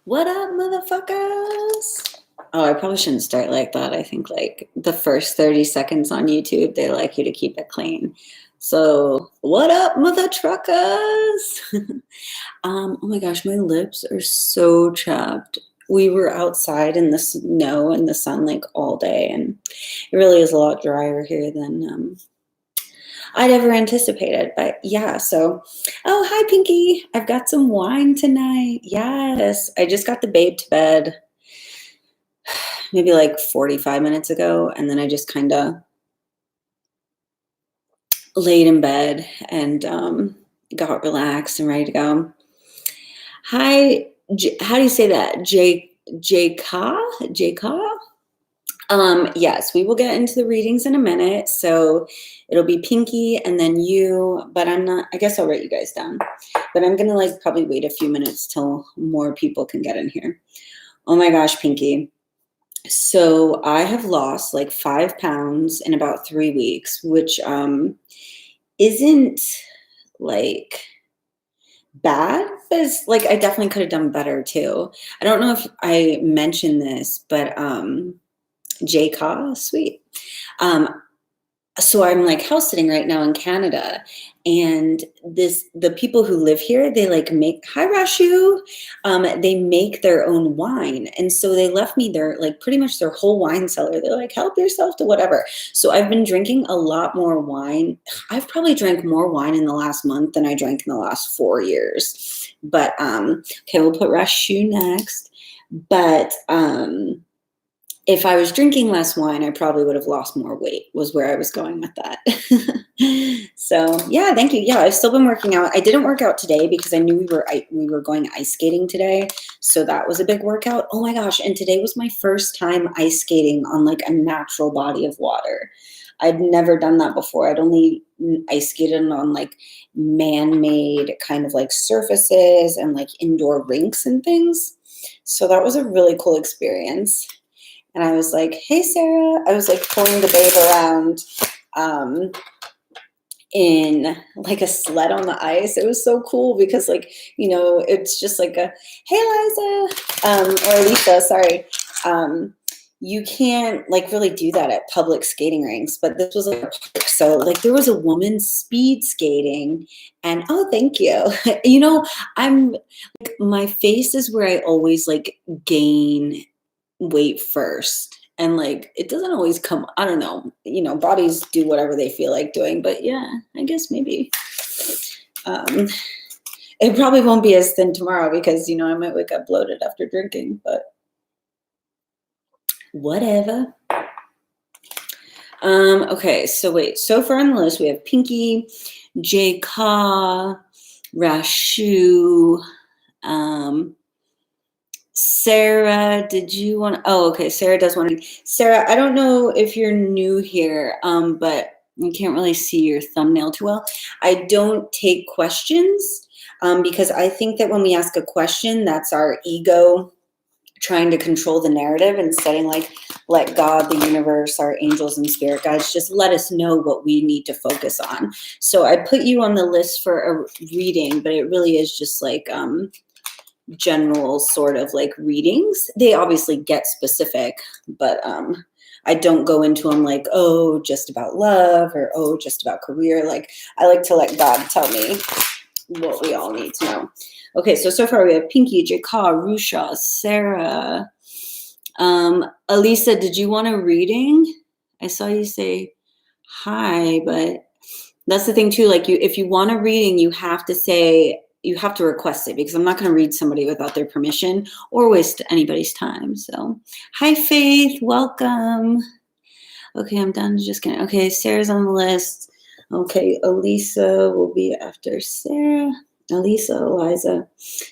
What up, motherfuckers? Oh, I probably shouldn't start like that. I think like the first 30 seconds on YouTube, they like you to keep it clean. So, what up, mother truckers? Oh my gosh, my lips are so chapped. We were outside in the snow and the sun like all day, and it really is a lot drier here than I'd ever anticipated. But yeah, so, oh, hi, Pinky. I've got some wine tonight. Yes, I just got the babe to bed maybe like 45 minutes ago. And then I just kind of laid in bed and got relaxed and ready to go. Hi, how do you say that? J-Ka? Yes, we will get into the readings in a minute. So it'll be Pinky and then you, but I guess I'll write you guys down. But I'm going to like probably wait a few minutes till more people can get in here. Oh my gosh, Pinky. So I have lost like 5 pounds in about 3 weeks, which isn't like bad, but it's like I definitely could have done better too. I don't know if I mentioned this, but J-Ka, sweet. So I'm like house sitting right now in Canada, and the people who live here, they like make, hi Rashu, they make their own wine, and so they left me their like pretty much their whole wine cellar. They're like, help yourself to whatever. So I've been drinking a lot more wine. I've probably drank more wine in the last month than I drank in the last 4 years. But okay, we'll put Rashu next. But if I was drinking less wine, I probably would have lost more weight, was where I was going with that. So yeah, thank you. Yeah, I've still been working out. I didn't work out today because I knew we were going ice skating today. So that was a big workout. Oh my gosh. And today was my first time ice skating on like a natural body of water. I'd never done that before. I'd only ice skated on like man-made kind of like surfaces and like indoor rinks and things. So that was a really cool experience. And I was like, hey, Sarah. I was like pulling the babe around in like a sled on the ice. It was so cool because like, you know, it's just like a, hey, Liza, or Alicia, sorry. You can't like really do that at public skating rinks, but this was like a park. So like there was a woman speed skating and oh, thank you. You know, I'm like, my face is where I always like gain weight first, and like it doesn't always come, I don't know, you know, bodies do whatever they feel like doing, but yeah, I guess maybe it probably won't be as thin tomorrow because, you know, I might wake up bloated after drinking, but whatever. Okay, so wait, so far on the list we have Pinky, J-Ka, Rashu, Sarah, did you want to? Oh, okay. Sarah does want to. Sarah, I don't know if you're new here, but you can't really see your thumbnail too well. I don't take questions because I think that when we ask a question, that's our ego trying to control the narrative and saying like, let God, the universe, our angels and spirit guides just let us know what we need to focus on. So I put you on the list for a reading, but it really is just like general sort of like readings. They obviously get specific, but I don't go into them like, oh, just about love or oh, just about career. Like I like to let God tell me what we all need to know. Okay, so far we have Pinky, J-Ka, Rusha, Sarah. Elisa, did you want a reading? I saw you say hi, but that's the thing too. Like if you want a reading, you have to request it because I'm not going to read somebody without their permission or waste anybody's time. So, hi, Faith. Welcome. Okay, I'm done. Just kidding. Okay, Sarah's on the list. Okay, Elisa will be after Sarah. Elisa, Eliza.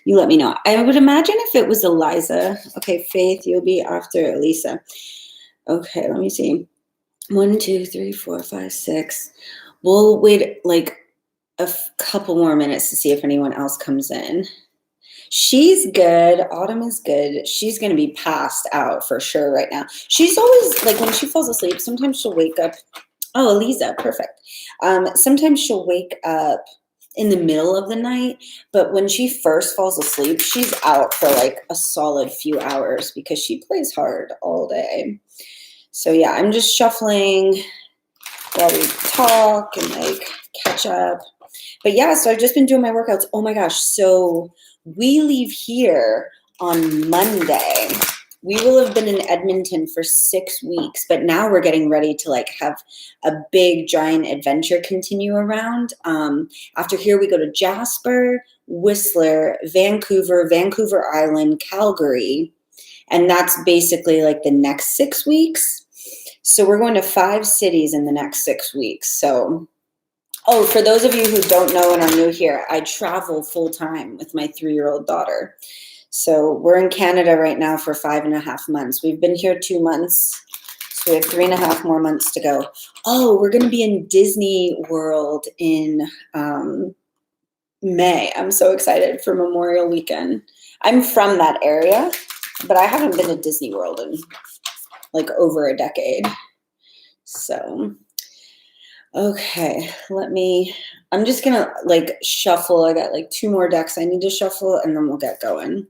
You let me know. I would imagine if it was Eliza. Okay, Faith, you'll be after Elisa. Okay, let me see. 1, 2, 3, 4, 5, 6. We'll wait like a couple more minutes to see if anyone else comes in. She's good. Autumn is good. She's going to be passed out for sure right now. She's always like when she falls asleep, sometimes she'll wake up. Oh, Eliza, perfect. Sometimes she'll wake up in the middle of the night. But when she first falls asleep, she's out for like a solid few hours because she plays hard all day. So yeah, I'm just shuffling while we talk and like catch up. But yeah, so I've just been doing my workouts. Oh my gosh. So we leave here on Monday. We will have been in Edmonton for 6 weeks, but now we're getting ready to like have a big giant adventure continue around. After here, we go to Jasper, Whistler, Vancouver, Vancouver Island, Calgary. And that's basically like the next 6 weeks. So we're going to 5 cities in the next 6 weeks. So, oh, for those of you who don't know and are new here, I travel full time with my 3-year-old daughter. So we're in Canada right now for 5.5 months. We've been here 2 months. So we have 3.5 more months to go. Oh, we're going to be in Disney World in May. I'm so excited for Memorial Weekend. I'm from that area, but I haven't been to Disney World in like over a decade. So, okay, I'm just gonna like shuffle. I got like 2 more decks I need to shuffle and then we'll get going.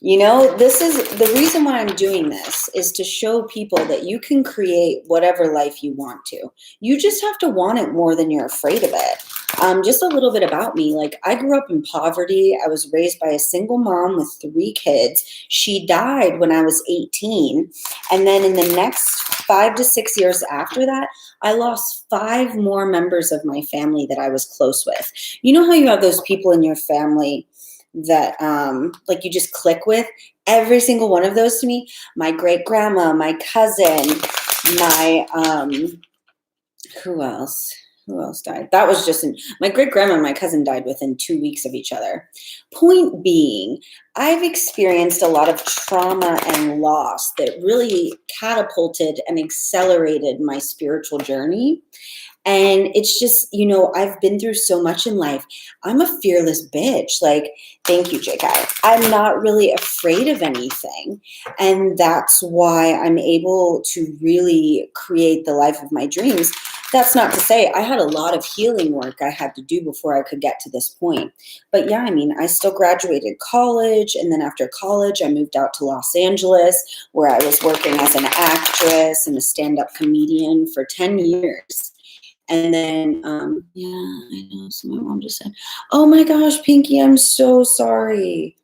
You know, this is the reason why I'm doing this, is to show people that you can create whatever life you want to. You just have to want it more than you're afraid of it. Just a little bit about me. Like, I grew up in poverty. I was raised by a single mom with 3 kids. She died when I was 18. And then in the next 5 to 6 years after that, I lost 5 more members of my family that I was close with. You know how you have those people in your family that like you just click with? Every single one of those to me, my great grandma, my cousin, my who else died? That was just my great grandma and my cousin died within 2 weeks of each other. Point being, I've experienced a lot of trauma and loss that really catapulted and accelerated my spiritual journey. And it's just, you know, I've been through so much in life. I'm a fearless bitch. Like, thank you, JK. I'm not really afraid of anything. And that's why I'm able to really create the life of my dreams. That's not to say I had a lot of healing work I had to do before I could get to this point. But yeah, I mean, I still graduated college. And then after college, I moved out to Los Angeles, where I was working as an actress and a stand-up comedian for 10 years. And then, yeah, I know. So my mom just said, "Oh my gosh, Pinky, I'm so sorry."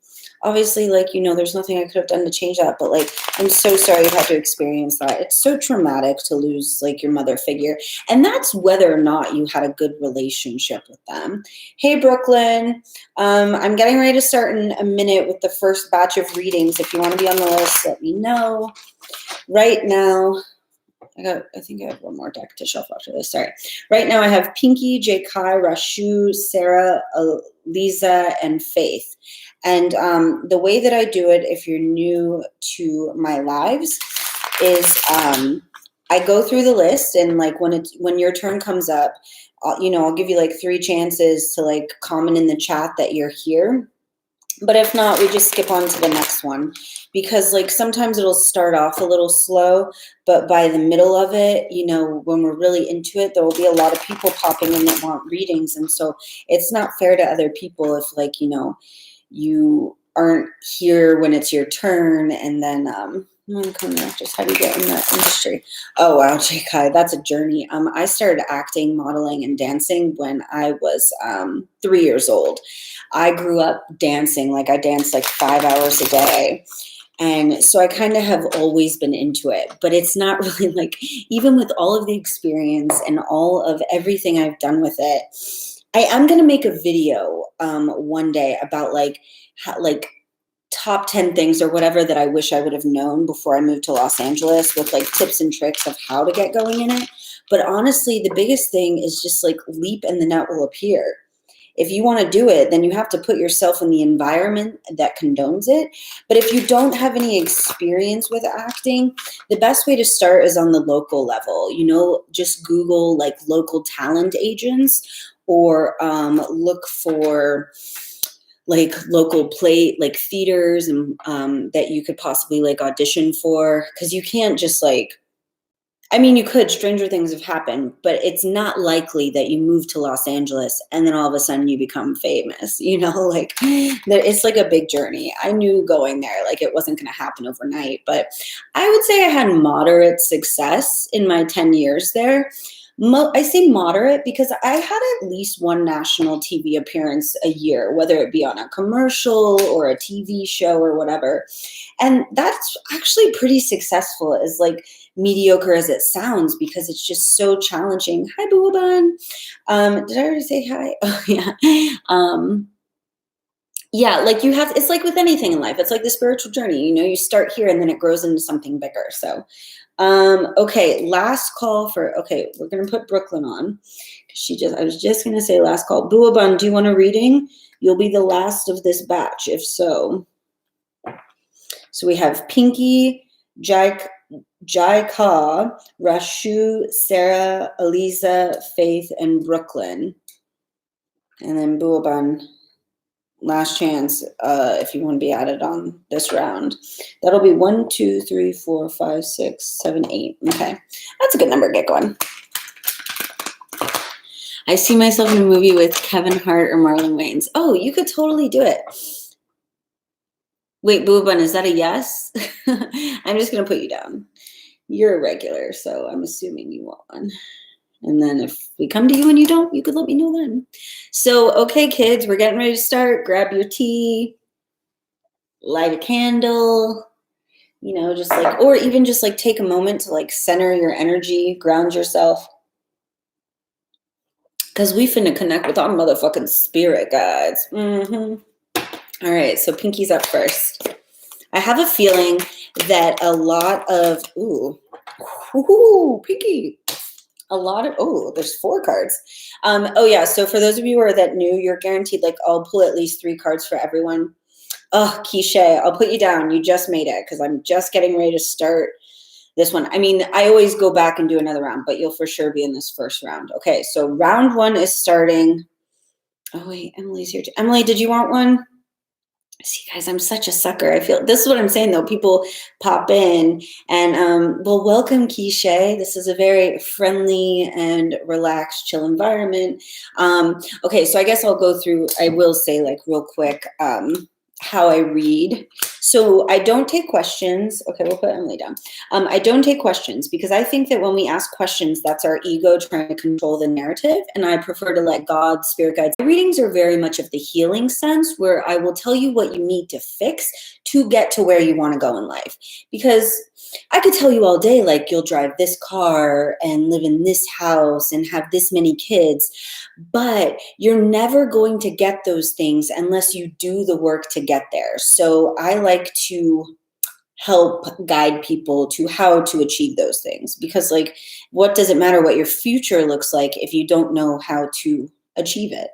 Obviously, like, you know, there's nothing I could have done to change that, but like, I'm so sorry you had to experience that. It's so traumatic to lose like your mother figure. And that's whether or not you had a good relationship with them. Hey, Brooklyn. I'm getting ready to start in a minute with the first batch of readings. If you want to be on the list, let me know. Right now, I think I have one more deck to shuffle after this. Sorry. Right now I have Pinky, J. Kai, Rashu, Sarah, Lisa, and Faith. And the way that I do it, if you're new to my lives, is I go through the list, and like when your turn comes up, I'll give you like 3 chances to like comment in the chat that you're here. But if not, we just skip on to the next one, because like sometimes it'll start off a little slow, but by the middle of it, you know, when we're really into it, there will be a lot of people popping in that want readings. And so it's not fair to other people if, like, you know, you aren't here when it's your turn. And then just how do you get in that industry? Oh wow, J.K., that's a journey. I started acting, modeling, and dancing when I was 3 years old. I grew up dancing. Like, I danced like 5 hours a day. And so I kind of have always been into it, but it's not really like, even with all of the experience and all of everything I've done with it, I am going to make a video one day about like how, like, top 10 things or whatever that I wish I would have known before I moved to Los Angeles, with like tips and tricks of how to get going in it. But honestly, the biggest thing is just like leap and the net will appear. If you want to do it, then you have to put yourself in the environment that condones it. But if you don't have any experience with acting, the best way to start is on the local level. You know, just Google like local talent agents, or look for like local play, like theaters, and that you could possibly like audition for, because you can't just like I mean, you could. Stranger things have happened, but it's not likely that you move to Los Angeles and then all of a sudden you become famous. Like it's like a big journey. I knew going there, like it wasn't going to happen overnight, but I would say I had moderate success in my 10 years there. I say moderate because I had at least one national TV appearance a year, whether it be on a commercial or a TV show or whatever. And that's actually pretty successful, as like mediocre as it sounds, because it's just so challenging. Hi, Booban. Did I already say hi? Oh, yeah. Yeah, like it's like with anything in life. It's like the spiritual journey. You start here and then it grows into something bigger. So, okay, last call okay, we're going to put Brooklyn on. I was just going to say last call. Booban, do you want a reading? You'll be the last of this batch, if so. So we have Pinky, Jaika, Rashu, Sarah, Eliza, Faith, and Brooklyn. And then Booban, last chance if you want to be added on this round. That'll be 1, 2, 3, 4, 5, 6, 7, 8. Okay, that's a good number to get going. I see myself in a movie with Kevin Hart or Marlon Wayans. Oh, you could totally do it. Wait, Booban, is that a yes? I'm just going to put you down. You're a regular, so I'm assuming you want one. And then if we come to you and you don't, you could let me know then. So, okay, kids, we're getting ready to start. Grab your tea, light a candle, just like, or even just like take a moment to like center your energy, ground yourself. Because we finna connect with our motherfucking spirit guides. All right, so Pinky's up first. I have a feeling that a lot of, Pinky. There's 4 cards. Oh yeah, so for those of you that knew, you're guaranteed, like, I'll pull at least 3 cards for everyone. Oh, Quiche, I'll put you down. You just made it, because I'm just getting ready to start this one. I mean, I always go back and do another round, but you'll for sure be in this first round. Okay, so round 1 is starting. Oh wait, Emily's here too. Emily, did you want one? See, guys, I'm such a sucker. I feel this is what I'm saying, though. People pop in and, welcome, Quiche. This is a very friendly and relaxed, chill environment. Okay, so I guess I'll go through. I will say, like, real quick, how I read. So I don't take questions. Okay, we'll put Emily down. I don't take questions because I think that when we ask questions, that's our ego trying to control the narrative. And I prefer to let God, spirit guides. My readings are very much of the healing sense, where I will tell you what you need to fix to get to where you want to go in life. Because I could tell you all day, like, you'll drive this car and live in this house and have this many kids, but you're never going to get those things unless you do the work to get there. So I like to help guide people to how to achieve those things, because, like, what does it matter what your future looks like if you don't know how to achieve it?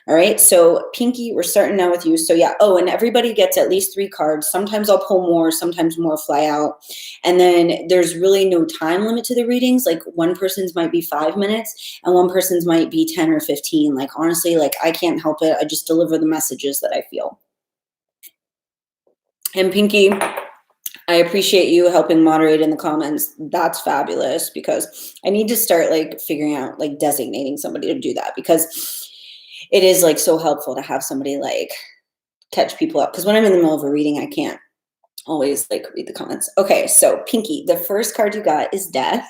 All right, so Pinky, we're starting now with you. So yeah, and everybody gets at least 3 cards. Sometimes I'll pull more, sometimes more fly out. And then there's really no time limit to the readings. Like, one person's might be 5 minutes and one person's might be 10 or 15. Like, honestly, like, I can't help it. I just deliver the messages that I feel. And Pinky, I appreciate you helping moderate in the comments. That's fabulous, because I need to start, like, figuring out, like, designating somebody to do that, because it is, like, so helpful to have somebody, like, catch people up. Because when I'm in the middle of a reading, I can't always, like, read the comments. Okay, so Pinky, the first card you got is Death.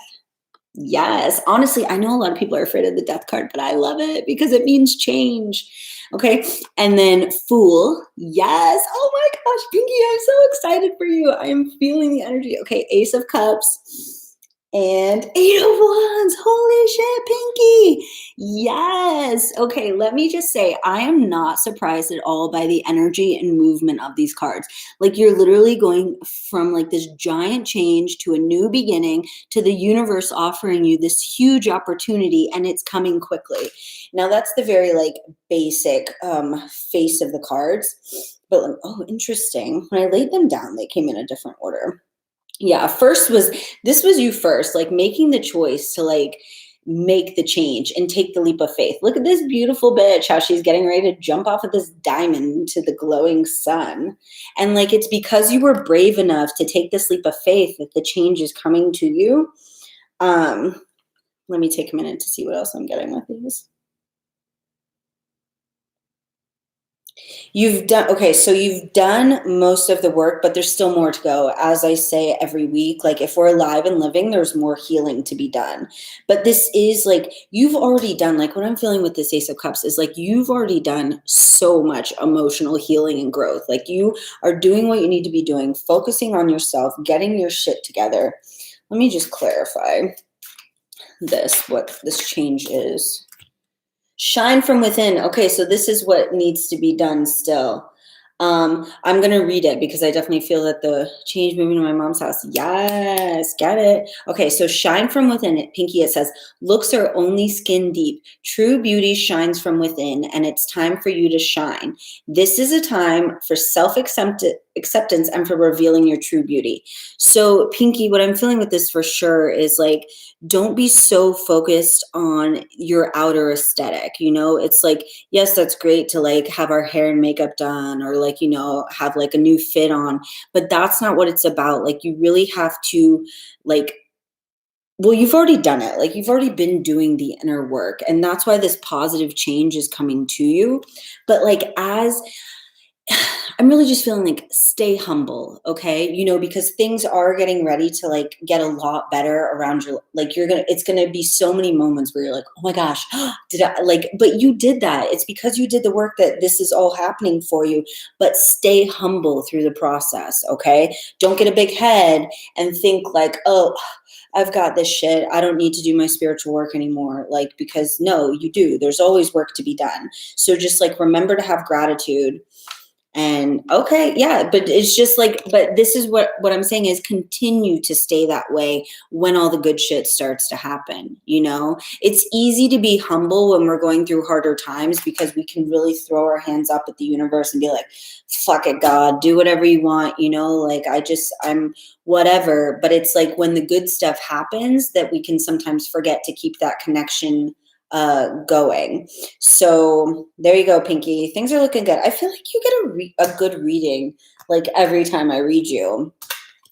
Yes, honestly, I know a lot of people are afraid of the Death card, but I love it because it means change. Okay, and then Fool. Yes, oh my gosh, Pinky, I'm so excited for you. I am feeling the energy. Okay, Ace of Cups. And 8 of Wands. Holy shit, Pinky. Yes. Okay, let me just say, I am not surprised at all by the energy and movement of these cards. Like, you're literally going from, like, this giant change to a new beginning, to the universe offering you this huge opportunity, and it's coming quickly. Now, that's the very, like, basic face of the cards. But, interesting. When I laid them down, they came in a different order. Yeah, this was you first, like, making the choice to, like, make the change and take the leap of faith. Look at this beautiful bitch, how she's getting ready to jump off of this diamond into the glowing sun. And, like, it's because you were brave enough to take this leap of faith that the change is coming to you. Let me take a minute to see what else I'm getting with these. So you've done most of the work, but there's still more to go. As I say every week, like if we're alive and living, there's more healing to be done. But this is like, you've already done, like what I'm feeling with this Ace of Cups is like, you've already done so much emotional healing and growth. Like you are doing what you need to be doing, focusing on yourself, getting your shit together. Let me just clarify what this change is. Shine from within. Okay, so this is what needs to be done still. I'm going to read it because I definitely feel that the change moving to my mom's house. Yes, get it. Okay, so shine from within. Pinky, it says, looks are only skin deep. True beauty shines from within, and it's time for you to shine. This is a time for self-acceptance and for revealing your true beauty. So, Pinky, what I'm feeling with this for sure is like, don't be so focused on your outer aesthetic. It's like, yes, that's great to like have our hair and makeup done or like, have like a new fit on, but that's not what it's about. Like you really have to like, well, you've already done it. Like you've already been doing the inner work. And that's why this positive change is coming to you. But like I'm really just feeling like stay humble, okay? Because things are getting ready to like get a lot better around your, like it's gonna be so many moments where you're like, oh my gosh, did I like, but you did that. It's because you did the work that this is all happening for you, but stay humble through the process, okay? Don't get a big head and think like, oh, I've got this shit. I don't need to do my spiritual work anymore. Like, because no, you do. There's always work to be done. So just like remember to have gratitude. And okay, yeah, but it's just like, but this is what I'm saying is continue to stay that way when all the good shit starts to happen. It's easy to be humble when we're going through harder times because we can really throw our hands up at the universe and be like, fuck it, God, do whatever you want, like I'm whatever. But it's like when the good stuff happens that we can sometimes forget to keep that connection going. So there you go, Pinky. Things are looking good. I feel like you get a good reading like every time I read you,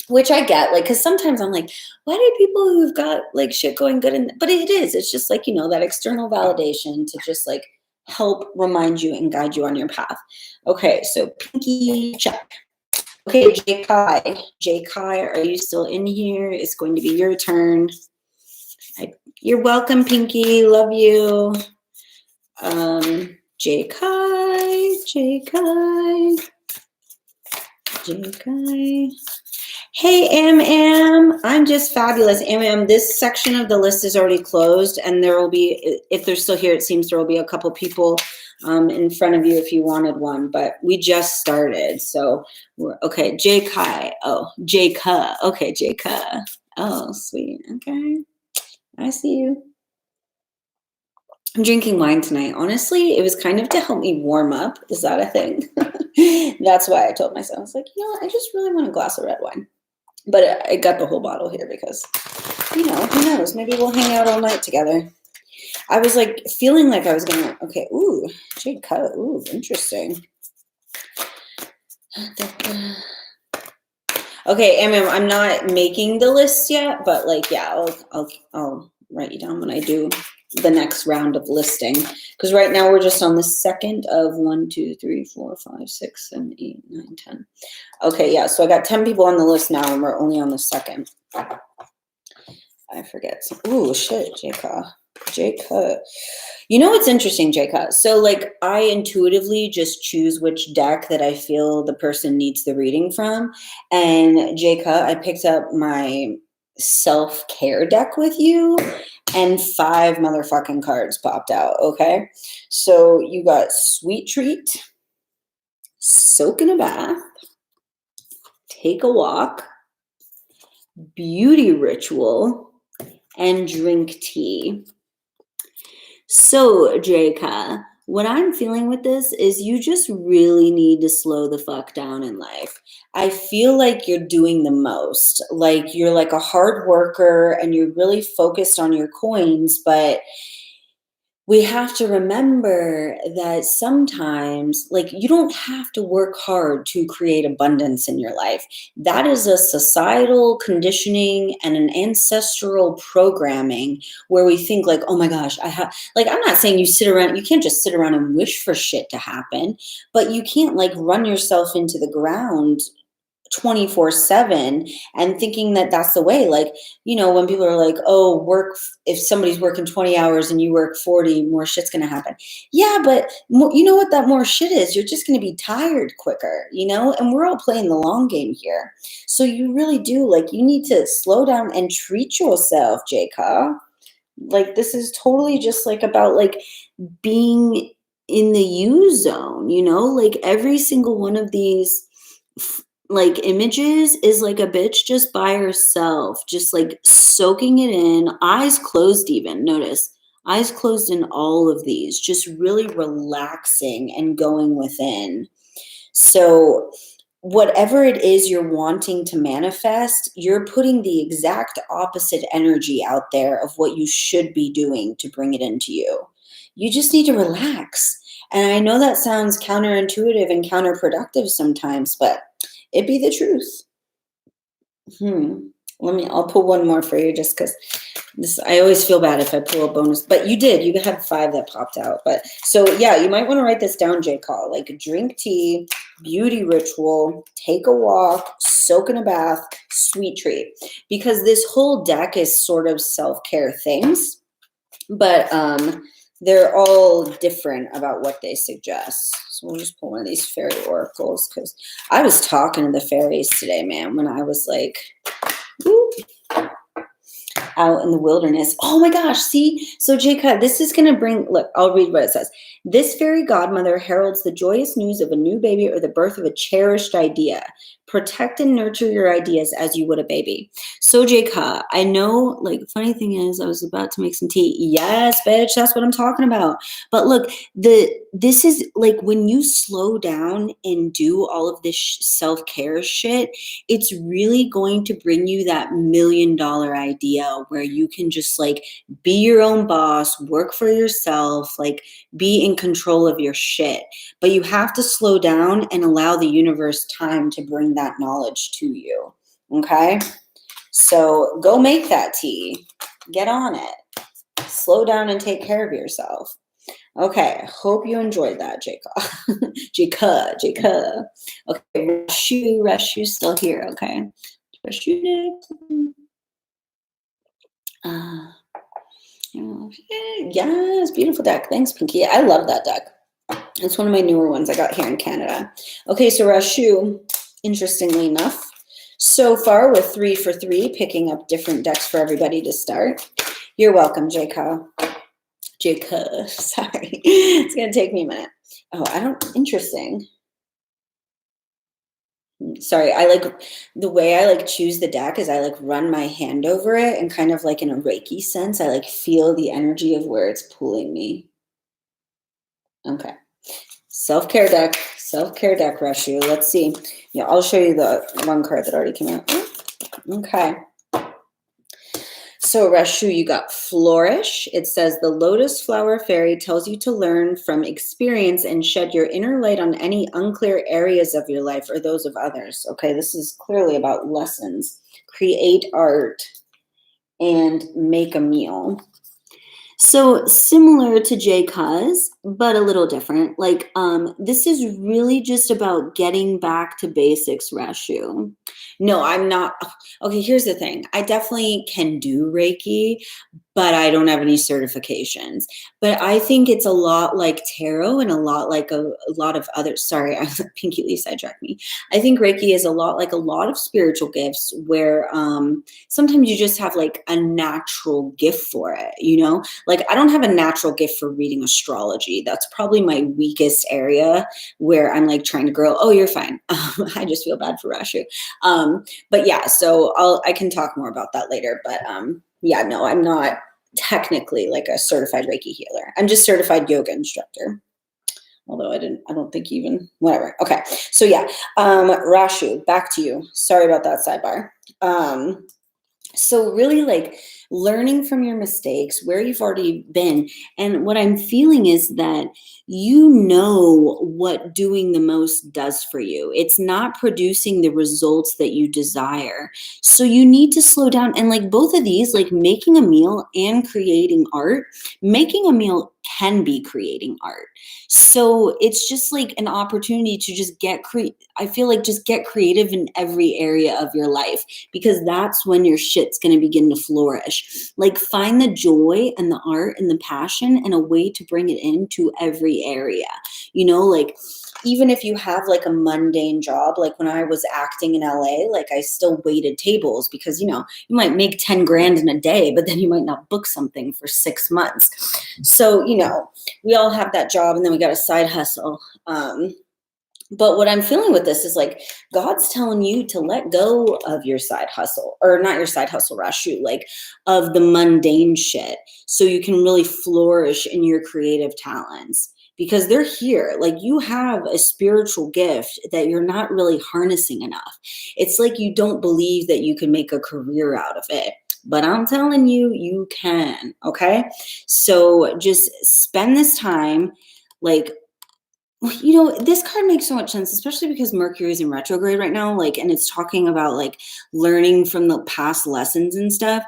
which I get, like, because sometimes I'm like, why do people who've got like shit going good? But it's just like, that external validation to just like help remind you and guide you on your path. Okay, so Pinky, check. Okay, J Kai, are you still in here? It's going to be your turn. You're welcome, Pinky. Love you. J Kai. Hey, M. I'm just fabulous. M. This section of the list is already closed, and there will be, if they're still here, it seems there will be a couple people in front of you if you wanted one, but we just started. So, okay, J Kai. Oh, J Ka. Okay, J Ka. Oh, sweet. Okay. I see you. I'm drinking wine tonight. Honestly, it was kind of to help me warm up. Is that a thing? That's why I told myself, I was like, I just really want a glass of red wine. But I got the whole bottle here because, who knows? Maybe we'll hang out all night together. I was like feeling like I was going to, okay, ooh, Jade Cut, ooh, interesting. Okay, I'm not making the list yet, but like, yeah, I'll write you down when I do the next round of listing, because right now we're just on the second of 1, 2, 3, 4, 5, 6, 7, 8, 9, 10. Okay, yeah, so I got 10 people on the list now, and we're only on the second. I forget. Ooh, shit, J-Ka. What's interesting, J-Ka? So, like, I intuitively just choose which deck that I feel the person needs the reading from. And J-Ka, I picked up my self-care deck with you, and 5 motherfucking cards popped out, okay? So, you got Sweet Treat, Soak in a Bath, Take a Walk, Beauty Ritual, and Drink Tea. So, J-Ka, what I'm feeling with this is you just really need to slow the fuck down in life. I feel like you're doing the most. Like you're like a hard worker and you're really focused on your coins, but we have to remember that sometimes, like, you don't have to work hard to create abundance in your life. That is a societal conditioning and an ancestral programming where we think, like, oh my gosh, I have, like, I'm not saying you sit around, you can't just sit around and wish for shit to happen, but you can't like run yourself into the ground 24/7 and thinking that that's the way. Like, when people are like, oh, if somebody's working 20 hours and you work 40, more shit's going to happen. Yeah, but you know what that more shit is? You're just going to be tired quicker, and we're all playing the long game here. So you really do, like, you need to slow down and treat yourself, Jacob. Like, this is totally just like about like being in the you zone, like every single one of these like images is like a bitch just by herself, just like soaking it in, eyes closed, even notice eyes closed in all of these, just really relaxing and going within. So whatever it is you're wanting to manifest, you're putting the exact opposite energy out there of what you should be doing to bring it into you. You just need to relax. And I know that sounds counterintuitive and counterproductive sometimes, but it be the truth. I'll pull one more for you just because I always feel bad if I pull a bonus, but you had 5 that popped out. But so yeah, you might want to write this down, J. Call. Like, drink tea, beauty ritual, take a walk, soak in a bath, sweet treat. Because this whole deck is sort of self-care things, but they're all different about what they suggest. So we'll just pull one of these fairy oracles because I was talking to the fairies today, man, when I was like, woo, out in the wilderness. Oh my gosh, see? So Jacob, this is going to look, I'll read what it says. This fairy godmother heralds the joyous news of a new baby or the birth of a cherished idea. Protect and nurture your ideas as you would a baby. So Jacob, I know, like, funny thing is I was about to make some tea. Yes, bitch, that's what I'm talking about. But look, this is like when you slow down and do all of this self-care shit, it's really going to bring you that $1 million idea where you can just like be your own boss, work for yourself, like be in control of your shit. But you have to slow down and allow the universe time to bring that knowledge to you. Okay? So go make that tea. Get on it. Slow down and take care of yourself. Okay, I hope you enjoyed that, Jacob. Jacob. Okay, Rashu's still here, okay? Rashu next. Yes, beautiful deck. Thanks, Pinky. I love that deck. It's one of my newer ones I got here in Canada. Okay, so Rashu, interestingly enough, so far we're 3 for 3, picking up different decks for everybody to start. You're welcome, Jacob. Sorry. It's going to take me a minute. Oh, interesting. Sorry, I like the way I like choose the deck is I like run my hand over it and kind of like in a Reiki sense, I like feel the energy of where it's pulling me. Okay. Self-care deck, Rashu. Let's see. Yeah, I'll show you the one card that already came out. Okay. So Rashu, you got Flourish. It says the lotus flower fairy tells you to learn from experience and shed your inner light on any unclear areas of your life or those of others. Okay, this is clearly about lessons. Create art and make a meal. So similar to J Cuz, but a little different. Like, this is really just about getting back to basics, Rashu. No, I'm not. Okay, here's the thing. I definitely can do Reiki, but I don't have any certifications. But I think it's a lot like tarot and a lot like a lot of other, sorry, Pinky Lee sidetracked me. I think Reiki is a lot like a lot of spiritual gifts where sometimes you just have like a natural gift for it, Like, I don't have a natural gift for reading astrology. That's probably my weakest area where I'm like trying to grow. Oh, you're fine. I just feel bad for Rashu. But yeah, so I can talk more about that later. But yeah, no, I'm not technically like a certified Reiki healer. I'm just certified yoga instructor. Although I don't think even, whatever. Okay. So yeah, Rashu, back to you. Sorry about that sidebar. So really like learning from your mistakes, where you've already been. And what I'm feeling is that you know what doing the most does for you. It's not producing the results that you desire. So you need to slow down. And like both of these, like making a meal and creating art, making a meal can be creating art. So it's just like an opportunity to just I feel like just get creative in every area of your life, because that's when your shit's going to begin to flourish. Like find the joy and the art and the passion and a way to bring it into every area. Like even if you have like a mundane job, like when I was acting in LA, like I still waited tables because, you might make 10 grand in a day, but then you might not book something for 6 months. So, we all have that job and then we got a side hustle. But what I'm feeling with this is like God's telling you to let go of your side hustle, or not your side hustle, Rashu, like of the mundane shit, so you can really flourish in your creative talents, because they're here. Like you have a spiritual gift that you're not really harnessing enough. It's like you don't believe that you can make a career out of it. But I'm telling you, you can. Okay. So just spend this time like, this card makes so much sense, especially because Mercury is in retrograde right now, like, and it's talking about like learning from the past lessons and stuff.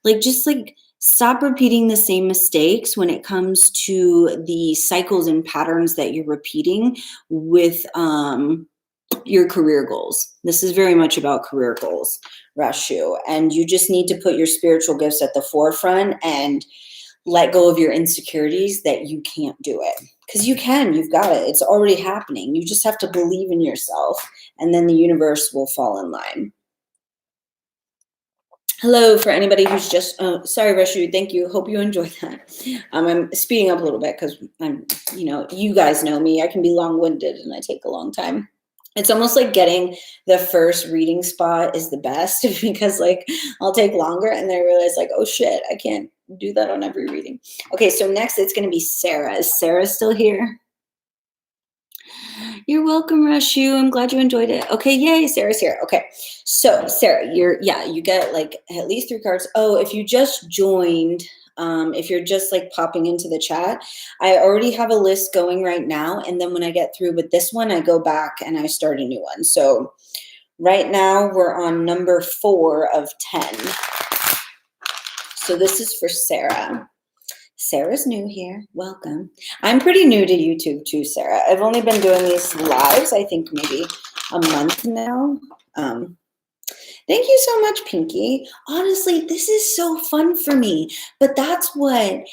Like, just like stop repeating the same mistakes when it comes to the cycles and patterns that you're repeating with your career goals. This is very much about career goals, Rashu, and you just need to put your spiritual gifts at the forefront and let go of your insecurities that you can't do it, because you can. You've got it. It's already happening. You just have to believe in yourself, and then the universe will fall in line. Hello, for anybody who's just sorry, Rashu, thank you, hope you enjoyed that. I'm speeding up a little bit because I'm you guys know me, I can be long-winded and I take a long time. It's almost like getting the first reading spot is the best because like I'll take longer and then I realize like, oh shit, I can't do that on every reading. Okay, so next it's going to be Sarah. Is Sarah still here? You're welcome, Rashu. I'm glad you enjoyed it. Okay, yay, Sarah's here. Okay, so Sarah, you get like at least 3 cards. Oh, if you just joined, if you're just like popping into the chat, I already have a list going right now. And then when I get through with this one, I go back and I start a new one. So right now we're on number 4 of 10. So this is for Sarah. Sarah's new here. Welcome. I'm pretty new to YouTube too, Sarah. I've only been doing these lives, I think maybe a month now. Thank you so much, Pinky. Honestly, this is so fun for me. But that's what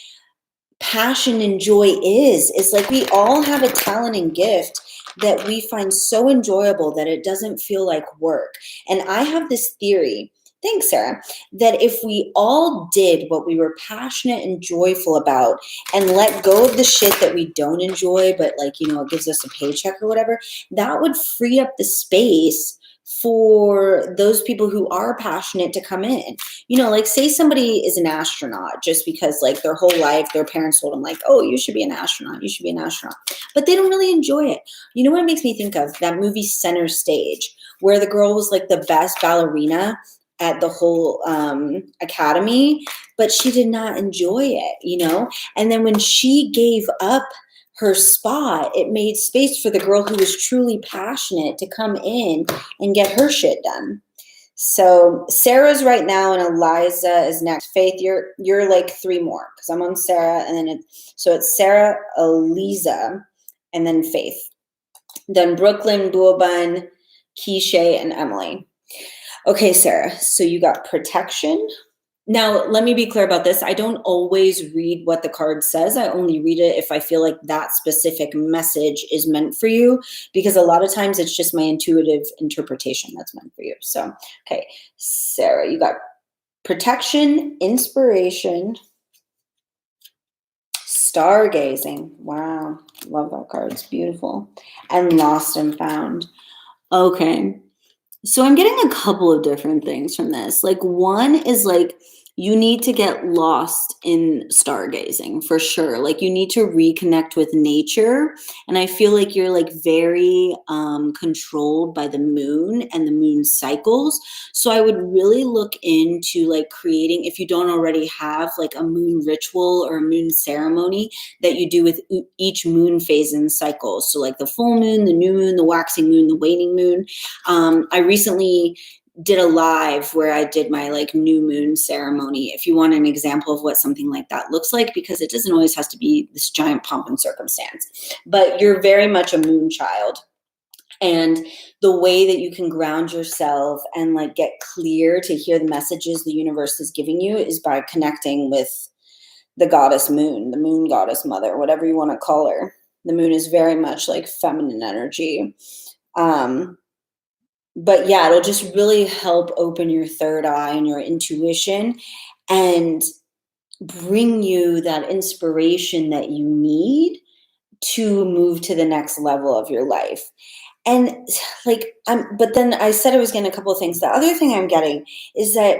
passion and joy is. It's like we all have a talent and gift that we find so enjoyable that it doesn't feel like work. And I have this theory, thanks, Sarah, that if we all did what we were passionate and joyful about and let go of the shit that we don't enjoy, but like, it gives us a paycheck or whatever, that would free up the space for those people who are passionate to come in. Like say somebody is an astronaut just because like their whole life their parents told them like, oh, you should be an astronaut, you should be an astronaut, but they don't really enjoy it. You know what it makes me think of? That movie Center Stage, where the girl was like the best ballerina at the whole academy, but she did not enjoy it, and then when she gave up her spot, it made space for the girl who was truly passionate to come in and get her shit done. So Sarah's right now and Eliza is next. Faith, you're like 3 more because I'm on Sarah, and then it's Sarah, Eliza, and then Faith. Then Brooklyn, Buoban, Keisha, and Emily. Okay, Sarah, so you got protection. Now, let me be clear about this. I don't always read what the card says. I only read it if I feel like that specific message is meant for you, because a lot of times it's just my intuitive interpretation that's meant for you. So, okay, Sarah, you got protection, inspiration, stargazing. Wow, love that card. It's beautiful. And lost and found. Okay. So I'm getting a couple of different things from this. Like one is like You need to get lost in stargazing for sure. Like you need to reconnect with nature. And I feel like you're like very controlled by the moon and the moon cycles. So I would really look into like creating, if you don't already have like a moon ritual or a moon ceremony that you do with each moon phase and cycle. So like the full moon, the new moon, the waxing moon, the waning moon. I recently did a live where I did my like new moon ceremony. If you want an example of what something like that looks like, because it doesn't always have to be this giant pomp and circumstance, but you're very much a moon child. And the way that you can ground yourself and like get clear to hear the messages the universe is giving you is by connecting with the goddess moon, the moon goddess mother, whatever you want to call her. The moon is very much like feminine energy. But yeah, it'll just really help open your third eye and your intuition and bring you that inspiration that you need to move to the next level of your life. And like, but then I said I was getting a couple of things. The other thing I'm getting is that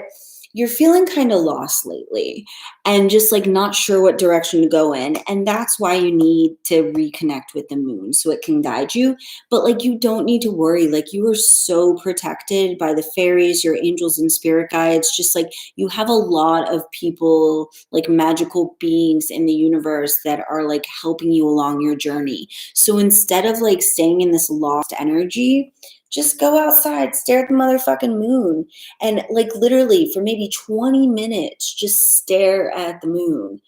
you're feeling kind of lost lately and just like not sure what direction to go in. And that's why you need to reconnect with the moon so it can guide you. But like, you don't need to worry. Like, you are so protected by the fairies, your angels and spirit guides. Just like you have a lot of people, like magical beings in the universe that are like helping you along your journey. So instead of like staying in this lost energy, just go outside, stare at the motherfucking moon, and like literally for maybe 20 minutes, just stare at the moon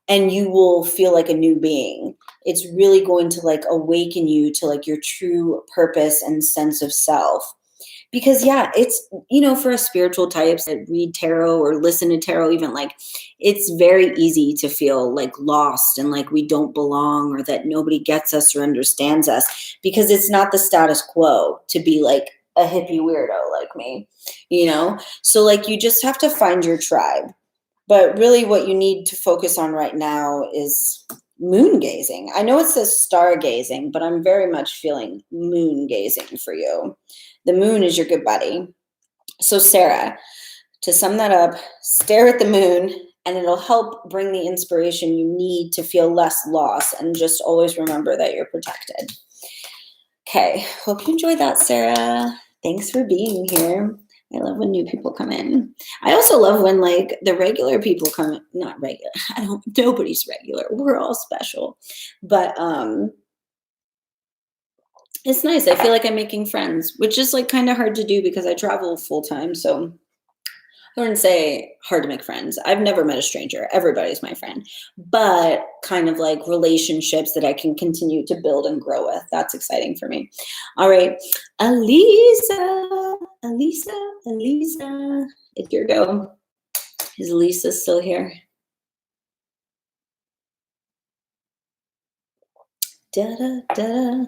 and you will feel like a new being. It's really going to like awaken you to like your true purpose and sense of self. Because yeah, it's, for us spiritual types that read tarot or listen to tarot, even, like, it's very easy to feel like lost and like we don't belong or that nobody gets us or understands us, because it's not the status quo to be like a hippie weirdo like me. So like you just have to find your tribe. But really what you need to focus on right now is moon gazing. I know it says stargazing, but I'm very much feeling moon gazing for you. The moon is your good buddy. So Sarah, to sum that up, stare at the moon and it'll help bring the inspiration you need to feel less lost, and just always remember that you're protected. Okay, hope you enjoyed that, Sarah. Thanks for being here. I love when new people come in. I also love when like the regular people come in. Not regular. Nobody's regular. We're all special. But it's nice. I feel like I'm making friends, which is like kind of hard to do because I travel full time. So I wouldn't say hard to make friends. I've never met a stranger. Everybody's my friend. But kind of like relationships that I can continue to build and grow with. That's exciting for me. All right. Elisa, it's your go. Is Lisa still here? Da-da-da.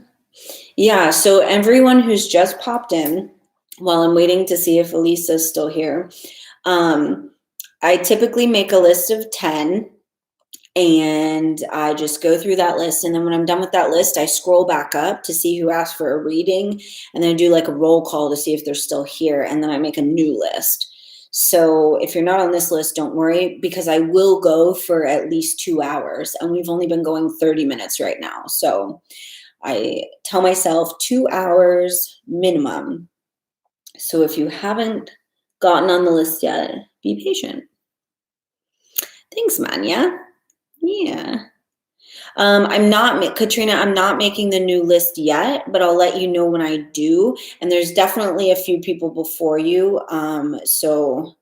Yeah, so everyone who's just popped in, while I'm waiting to see if Elisa's still here, I typically make a list of 10 and I just go through that list. And then when I'm done with that list, I scroll back up to see who asked for a reading, and then I do like a roll call to see if they're still here. And then I make a new list. So if you're not on this list, don't worry, because I will go for at least 2 hours, and we've only been going 30 minutes right now. So I tell myself 2 hours minimum. So if you haven't gotten on the list yet, be patient. Thanks, Manya. Yeah. Katrina, I'm not making the new list yet, but I'll let you know when I do. And there's definitely a few people before you. So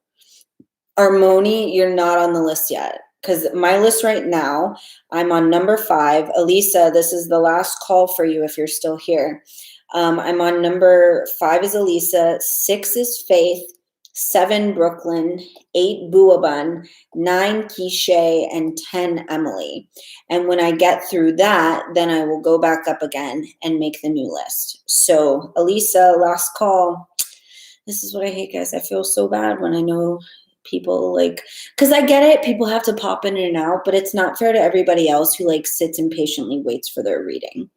Armoni, you're not on the list yet. Because my list right now, I'm on number 5. Elisa, this is the last call for you if you're still here. I'm on number 5 is Elisa, 6 is Faith, 7 Brooklyn, 8 Buabun, 9 Quiche, and 10 Emily. And when I get through that, then I will go back up again and make the new list. So Elisa, last call. This is what I hate, guys. I feel so bad when I know people like, because I get it, people have to pop in and out, but it's not fair to everybody else who like sits and patiently waits for their reading.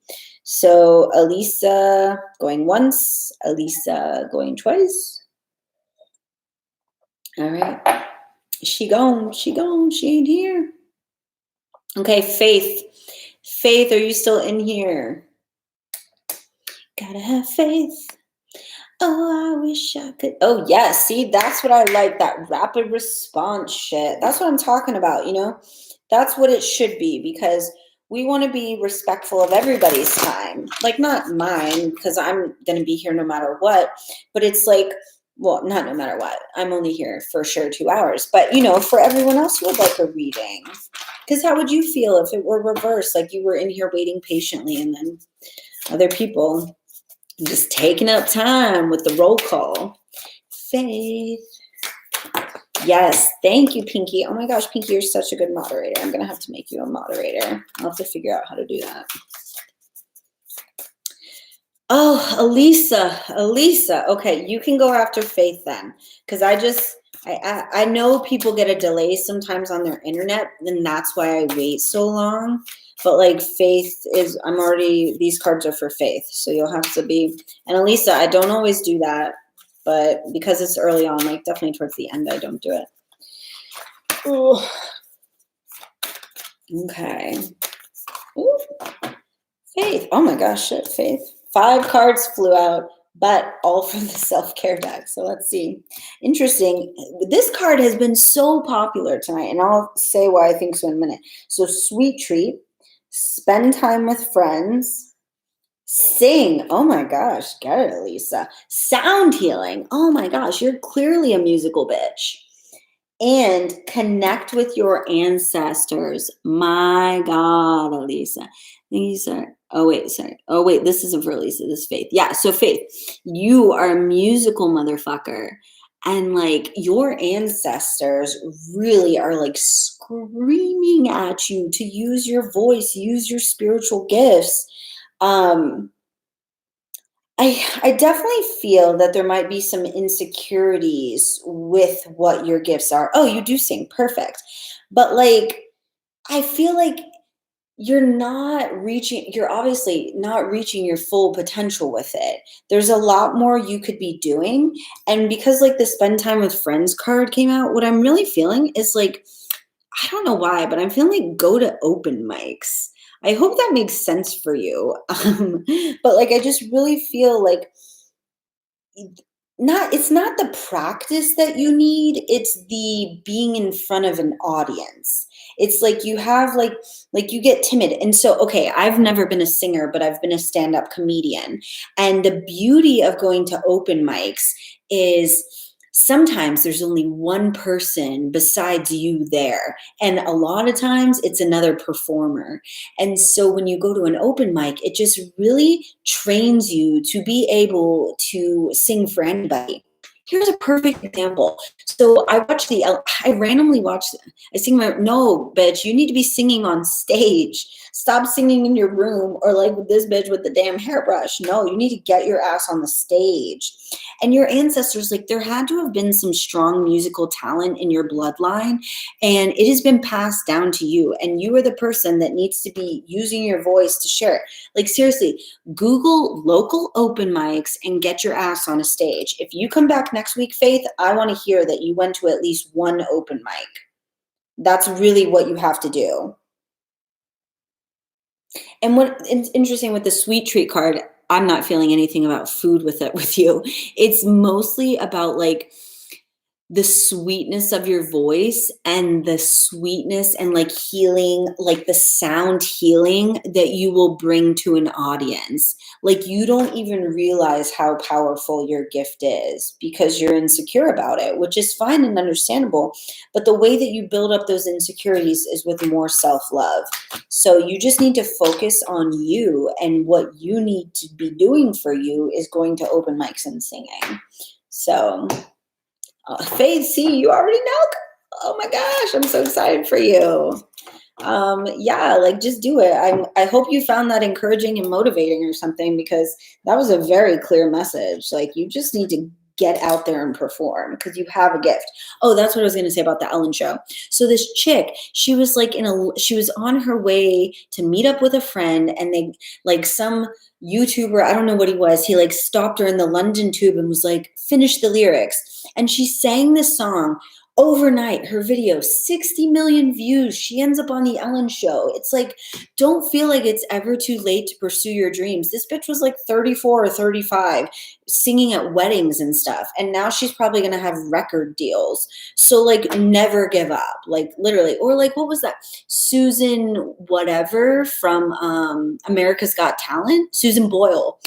So Elisa going once, Elisa going twice. All right. She gone. She gone. She ain't here. Okay, Faith. Faith, are you still in here? Gotta have faith. Oh, I wish I could. Oh, yes. See, that's what I like. That rapid response shit. That's what I'm talking about, you know? That's what it should be because we want to be respectful of everybody's time. Like, not mine, because I'm going to be here no matter what. But it's like, well, not no matter what. I'm only here for sure 2 hours. But, you know, for everyone else who would like a reading. Because how would you feel if it were reversed? Like you were in here waiting patiently and then other people just taking up time with the roll call. Faith. Yes, thank you, Pinky. Oh my gosh, Pinky, you're such a good moderator. I'm going to have to make you a moderator. I'll have to figure out how to do that. Oh, Elisa. Okay, you can go after Faith then. Because I know people get a delay sometimes on their internet, and that's why I wait so long. But like Faith these cards are for Faith. So you'll have to be, and Elisa, I don't always do that, but because it's early on, like definitely towards the end, I don't do it. Ooh. Okay. Ooh. Faith. Oh my gosh, shit, Faith. 5 cards flew out, but all from the self-care deck. So let's see. Interesting. This card has been so popular tonight, and I'll say why I think so in a minute. So sweet treat, spend time with friends, sing. Oh my gosh, get it, Elisa. Sound healing. Oh my gosh, you're clearly a musical bitch. And connect with your ancestors. My God, Elisa. These are, oh wait, sorry. Oh wait, this isn't for Elisa, this is Faith. Yeah, so Faith, you are a musical motherfucker. And like your ancestors really are like screaming at you to use your voice, use your spiritual gifts. I definitely feel that there might be some insecurities with what your gifts are. Oh, you do sing. Perfect. But like, I feel like you're obviously not reaching your full potential with it. There's a lot more you could be doing. And because like the spend time with friends card came out, what I'm really feeling is like, I don't know why, but I'm feeling like go to open mics. I hope that makes sense for you. But like, I just really feel like it's not the practice that you need, it's the being in front of an audience. It's like you have like you get timid. And so okay, I've never been a singer, but I've been a stand-up comedian. And the beauty of going to open mics is sometimes there's only one person besides you there, and a lot of times it's another performer. And so when you go to an open mic, it just really trains you to be able to sing for anybody. Here's a perfect example. So I randomly watched, no, bitch, you need to be singing on stage. Stop singing in your room or like with this bitch with the damn hairbrush. No, you need to get your ass on the stage. And your ancestors, like there had to have been some strong musical talent in your bloodline, and it has been passed down to you. And you are the person that needs to be using your voice to share it. Like seriously, Google local open mics and get your ass on a stage. If you come back next week, Faith, I want to hear that you went to at least one open mic. That's really what you have to do. And what is interesting with the sweet treat card, I'm not feeling anything about food with you. It's mostly about like the sweetness of your voice and the sweetness and like healing, like the sound healing that you will bring to an audience. Like you don't even realize how powerful your gift is because you're insecure about it, which is fine and understandable. But the way that you build up those insecurities is with more self-love. So you just need to focus on you, and what you need to be doing for you is going to open mics and singing. So Faith, see, you already know. Oh my gosh, I'm so excited for you. Yeah, like just do it. I hope you found that encouraging and motivating or something, because that was a very clear message. Like you just need to get out there and perform because you have a gift. Oh, that's what I was going to say about the Ellen show. So this chick, she was like she was on her way to meet up with a friend, and they like some YouTuber, I don't know what he was, he like stopped her in the London Tube and was like, finish the lyrics. And she sang this song Overnight, her video, 60 million views. She ends up on the Ellen show. It's like, don't feel like it's ever too late to pursue your dreams. This bitch was like 34 or 35, singing at weddings and stuff. And now she's probably going to have record deals. So, like, never give up. Like, literally. Or, like, what was that? Susan whatever from America's Got Talent? Susan Boyle.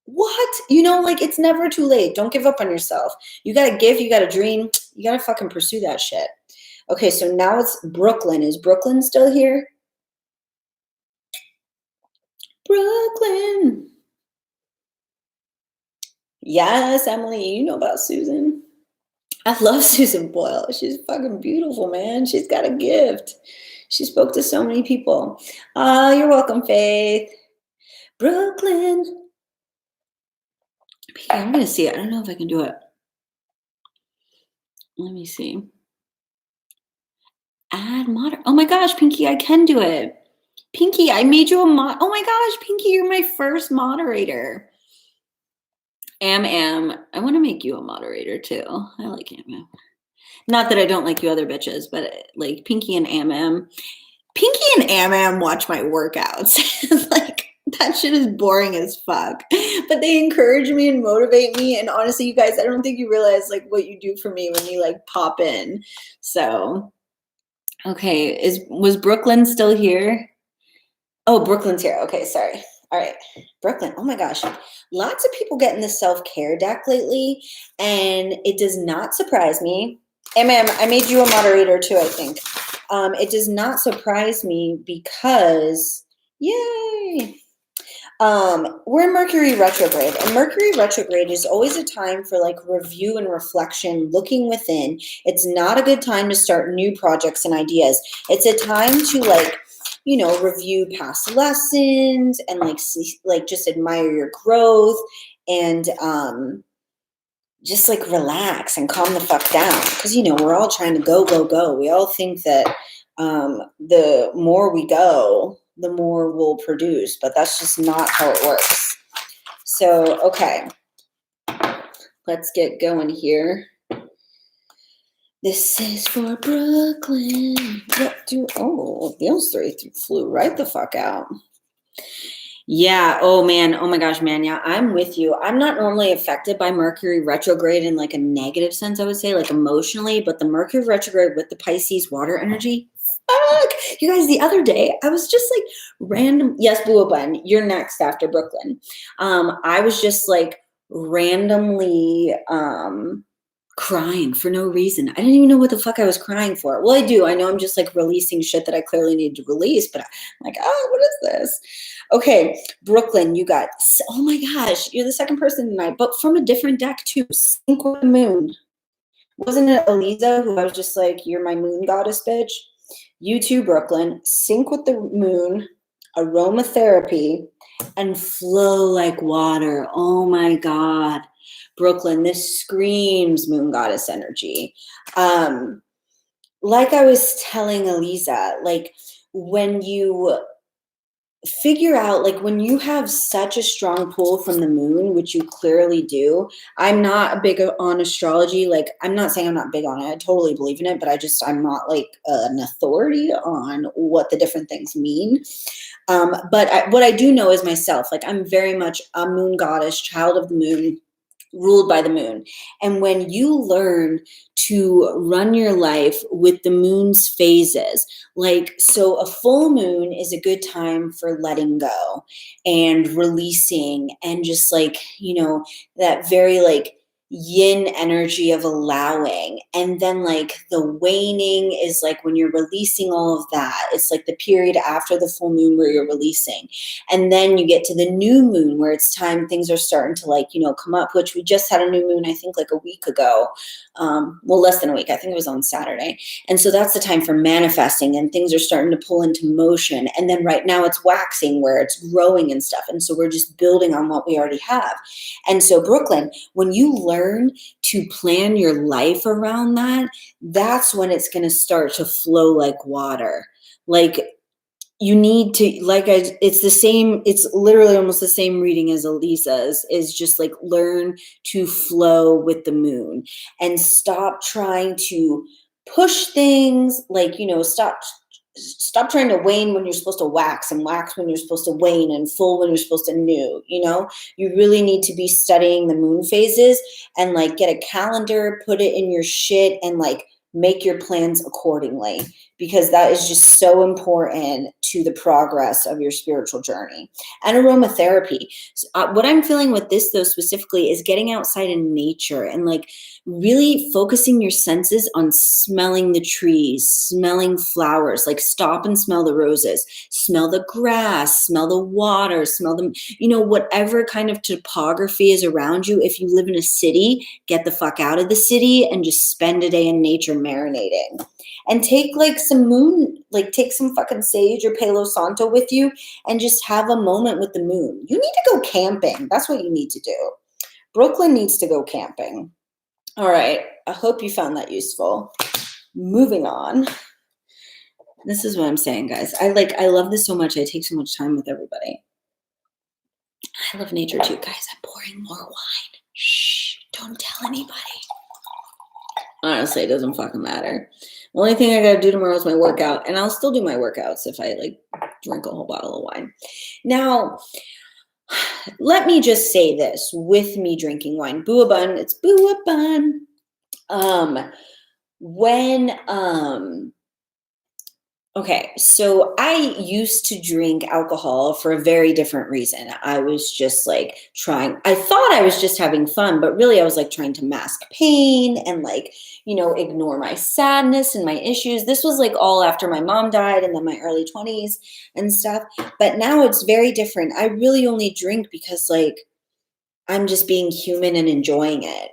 What? Like, it's never too late. Don't give up on yourself. You got to give, you got to dream, you got to fucking pursue that shit. Okay, so now it's Brooklyn. Is Brooklyn still here? Brooklyn. Yes, Emily, you know about Susan. I love Susan Boyle. She's fucking beautiful, man. She's got a gift. She spoke to so many people. You're welcome, Faith. Brooklyn. I'm going to see it. I don't know if I can do it. Let me see. Add moder. Oh my gosh, Pinky, I can do it. Pinky, I made you a mod. Oh my gosh, Pinky, you're my first moderator. Am. I want to make you a moderator too. I like Am. Not that I don't like you other bitches, but like Pinky and Am. Pinky and Am watch my workouts. Like, that shit is boring as fuck. But they encourage me and motivate me. And honestly, you guys, I don't think you realize like what you do for me when you like pop in. So, okay, was Brooklyn still here? Oh, Brooklyn's here. Okay, sorry. All right, Brooklyn. Oh my gosh. Lots of people getting the self-care deck lately, and it does not surprise me. I made you a moderator too, I think. It does not surprise me because, yay, we're in Mercury retrograde, and Mercury retrograde is always a time for like review and reflection, looking within. It's not a good time to start new projects and ideas. It's a time to like, review past lessons and like see, like just admire your growth and just like relax and calm the fuck down, because we're all trying to go. We all think that the more we go, the more we'll produce, but that's just not how it works. So, okay, let's get going here. This is for Brooklyn. Those three flew right the fuck out. Yeah. Oh man. Oh my gosh, man. Yeah, I'm with you. I'm not normally affected by Mercury retrograde in like a negative sense, I would say, like emotionally, but the Mercury retrograde with the Pisces water energy. Fuck. You guys, the other day, I was just like random. Yes, Blue Bun, you're next after Brooklyn. I was just like randomly crying for no reason. I didn't even know what the fuck I was crying for. Well, I do. I know I'm just like releasing shit that I clearly need to release, but I'm like, what is this? Okay, Brooklyn, you got, oh my gosh, you're the second person tonight, but from a different deck too. Sync with the moon. Wasn't it Eliza who I was just like, you're my moon goddess, bitch? You too, Brooklyn. Sync with the moon, aromatherapy, and flow like water. Oh my God. Brooklyn, this screams moon goddess energy. Like I was telling Eliza, like when you figure out, like when you have such a strong pull from the moon, which you clearly do. I'm not big on astrology. Like, I'm not saying I'm not big on it. I totally believe in it, but I'm not like an authority on what the different things mean. But what I do know is myself. Like, I'm very much a moon goddess, child of the moon, ruled by the moon. And when you learn to run your life with the moon's phases, like, so a full moon is a good time for letting go and releasing and just like, that very like yin energy of allowing. And then like the waning is like when you're releasing all of that. It's like the period after the full moon where you're releasing. And then you get to the new moon where it's time, things are starting to like, come up, which we just had a new moon, I think like a week ago. Less than a week. I think it was on Saturday. And so that's the time for manifesting and things are starting to pull into motion. And then right now it's waxing where it's growing and stuff. And so we're just building on what we already have. And so Brooklyn, when you learn to plan your life around that, that's when it's going to start to flow like water. Like, you need to, it's the same, it's literally almost the same reading as Elisa's, is just like learn to flow with the moon and stop trying to push things, like, stop trying to wane when you're supposed to wax, and wax when you're supposed to wane, and full when you're supposed to new. You really need to be studying the moon phases, and like get a calendar, put it in your shit, and like make your plans accordingly, because that is just so important to the progress of your spiritual journey. And aromatherapy. So, what I'm feeling with this though specifically is getting outside in nature and like really focusing your senses on smelling the trees, smelling flowers, like stop and smell the roses, smell the grass, smell the water, smell them, whatever kind of topography is around you. If you live in a city, get the fuck out of the city and just spend a day in nature marinating. And take like take some fucking sage or Palo Santo with you and just have a moment with the moon. You need to go camping. That's what you need to do. Brooklyn needs to go camping. All right. I hope you found that useful. Moving on. This is what I'm saying, guys. I love this so much. I take so much time with everybody. I love nature too. Guys, I'm pouring more wine. Shh. Don't tell anybody. Honestly, it doesn't fucking matter. The only thing I gotta do tomorrow is my workout, and I'll still do my workouts if I drink a whole bottle of wine. Now, let me just say this with me drinking wine. Buabun, it's Buabun. Okay, so I used to drink alcohol for a very different reason. I was just I thought I was just having fun, but really I was trying to mask pain and ignore my sadness and my issues. This was all after my mom died and then my early 20s and stuff. But now it's very different. I really only drink because I'm just being human and enjoying it.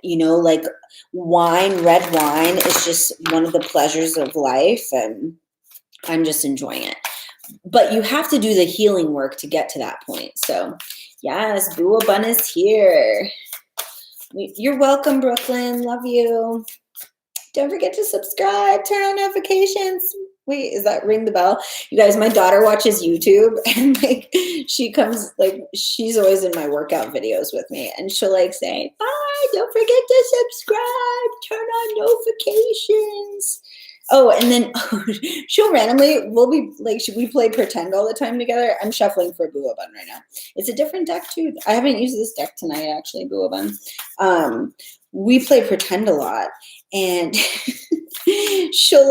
Wine, red wine is just one of the pleasures of life, and I'm just enjoying it. But you have to do the healing work to get to that point. So, yes, Buabun is here. You're welcome, Brooklyn. Love you. Don't forget to subscribe. Turn on notifications. Wait, is that ring the bell? You guys, my daughter watches YouTube, and she comes, she's always in my workout videos with me, and she'll say, bye, don't forget to subscribe, turn on notifications. Oh, and then she'll randomly, should we play pretend all the time together? I'm shuffling for Buabun right now. It's a different deck too. I haven't used this deck tonight, actually, Buabun. We play pretend a lot, and she'll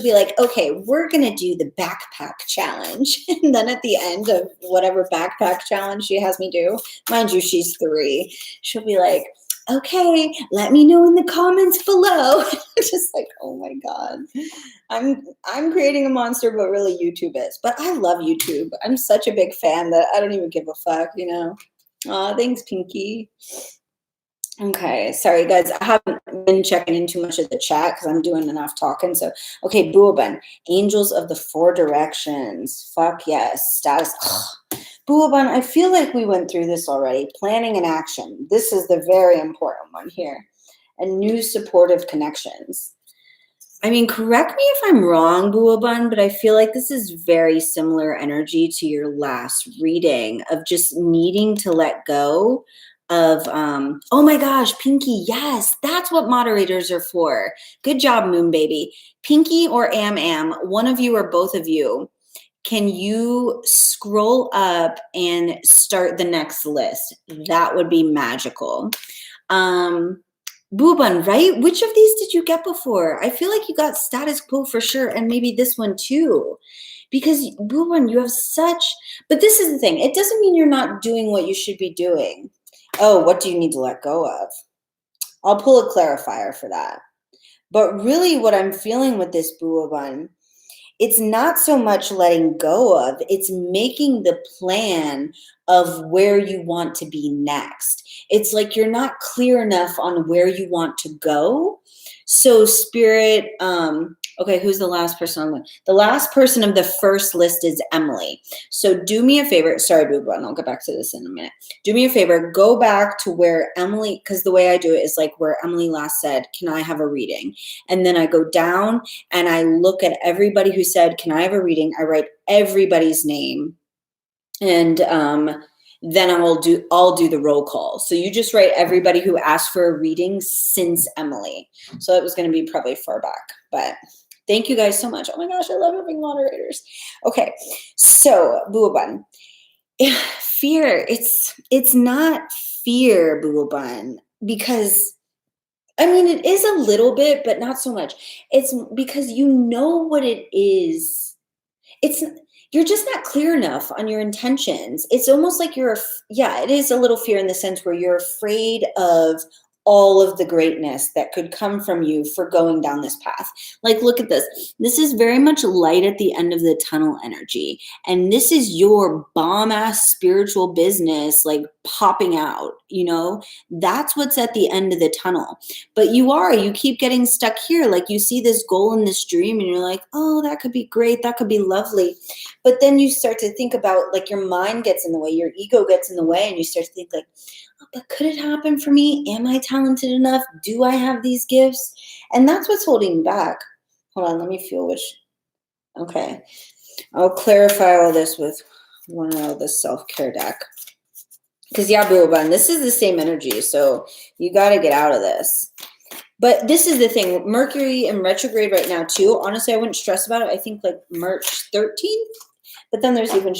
be like, okay, we're going to do the backpack challenge. And then at the end of whatever backpack challenge she has me do, mind you, she's 3, she'll be like, okay, let me know in the comments below. Just oh my God, I'm creating a monster, but really YouTube is. But I love YouTube. I'm such a big fan that I don't even give a fuck, Aw, thanks, Pinky. Okay, sorry guys, I haven't been checking in too much of the chat because I'm doing enough talking. So, okay, Buabun, Angels of the 4 Directions. Fuck yes, status. Buabun, I feel like we went through this already. Planning and action. This is the very important one here. And new supportive connections. I mean, correct me if I'm wrong, Buabun, but I feel like this is very similar energy to your last reading of just needing to let go of, oh my gosh, Pinky, yes, that's what moderators are for. Good job, Moon Baby. Pinky or Am, one of you or both of you, can you scroll up and start the next list? That would be magical. Buabun, right? Which of these did you get before? I feel like you got status quo for sure, and maybe this one too. Because Buabun, you have but this is the thing. It doesn't mean you're not doing what you should be doing. Oh, what do you need to let go of? I'll pull a clarifier for that. But really what I'm feeling with this Buabun, it's not so much letting go of, it's making the plan of where you want to be next. It's you're not clear enough on where you want to go. So Spirit, Okay, who's the last person on the last person of the first list is Emily. So do me a favor. Sorry, Boo Boo, and I'll get back to this in a minute. Do me a favor. Go back to where Emily, because the way I do it is like where Emily last said, "Can I have a reading?" And then I go down and I look at everybody who said, "Can I have a reading?" I write everybody's name, and then I'll do the roll call. So you just write everybody who asked for a reading since Emily. So it was going to be probably far back, but thank you guys so much. Oh my gosh, I love having moderators. Okay, so Boo Bun, fear. It's not fear, Boo Bun, because I mean it is a little bit, but not so much. It's because you know what it is. It's you're just not clear enough on your intentions. It's almost like yeah, it is a little fear in the sense where you're afraid of all of the greatness that could come from you for going down this path. Like, look at this. This is very much light at the end of the tunnel energy. And this is your bomb ass spiritual business, like popping out, that's what's at the end of the tunnel. But you keep getting stuck here. Like you see this goal in this dream and you're like, oh, that could be great. That could be lovely. But then you start to think about, like, your mind gets in the way, your ego gets in the way, and you start to think like, oh, but could it happen for me? Am I talented enough? Do I have these gifts? And that's what's holding you back. Hold on, let me feel okay. I'll clarify all this with one of the self-care deck. Because yeah, Boo Bun, this is the same energy, so you got to get out of this. But this is the thing, Mercury in retrograde right now too. Honestly, I wouldn't stress about it. I think like March 13th, but then there's even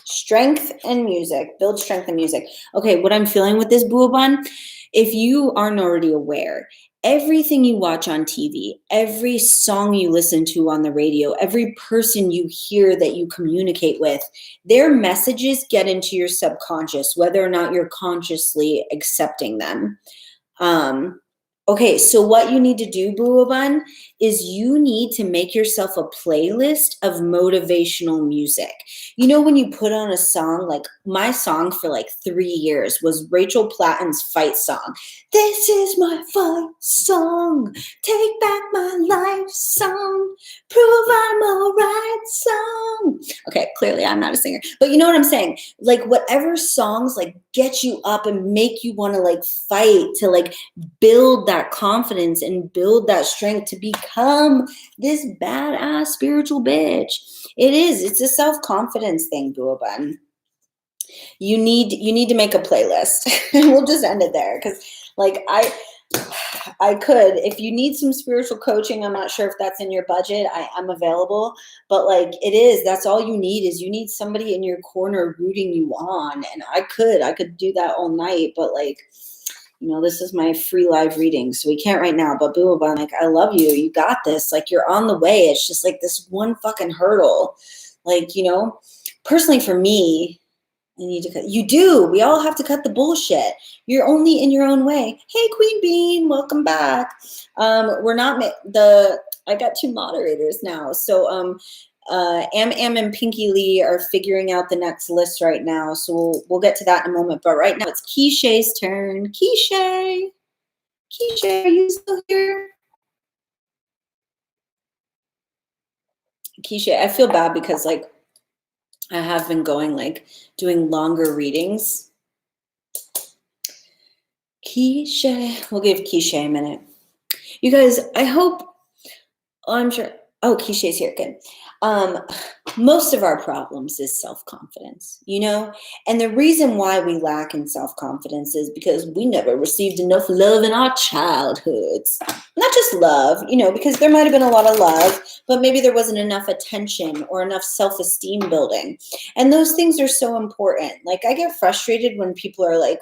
strength and music, build strength and music. Okay, what I'm feeling with this Boo Bun, if you aren't already aware, everything you watch on TV, every song you listen to on the radio, every person you hear that you communicate with, their messages get into your subconscious, whether or not you're consciously accepting them. Okay, so what you need to do, Boo Bun, is you need to make yourself a playlist of motivational music. When you put on a song, like my song for like 3 years was Rachel Platten's fight song. This is my fight song. Take back my life song. Prove I'm alright song. Okay, clearly I'm not a singer, but you know what I'm saying? Like whatever songs like get you up and make you want to like fight, to like build that confidence and build that strength to become this badass spiritual bitch. It's a self-confidence thing, Boo Bun. You need to make a playlist. And we'll just end it there, because like I could, if you need some spiritual coaching, I'm not sure if that's in your budget, I'm available, but like that's all you need, is you need somebody in your corner rooting you on. And I could do that all night, but like, this is my free live reading, so we can't right now. But Boo Bun, like, I love you. You got this. Like, you're on the way. It's just like this one fucking hurdle. Like, personally for me, I need to cut. You do. We all have to cut the bullshit. You're only in your own way. Hey, Queen Bean, welcome back. We're not I got 2 moderators now. So Am and Pinky Lee are figuring out the next list right now. So we'll get to that in a moment. But right now it's Keisha's turn. Keisha, are you still here? Keisha, I feel bad because like I have been going like doing longer readings. Keisha, we'll give Keisha a minute. You guys, I hope, I'm sure. Oh, Keisha's here. Good. Most of our problems is self-confidence, and the reason why we lack in self-confidence is because we never received enough love in our childhoods. Not just love, because there might have been a lot of love, but maybe there wasn't enough attention or enough self-esteem building. And those things are so important. Like, I get frustrated when people are like,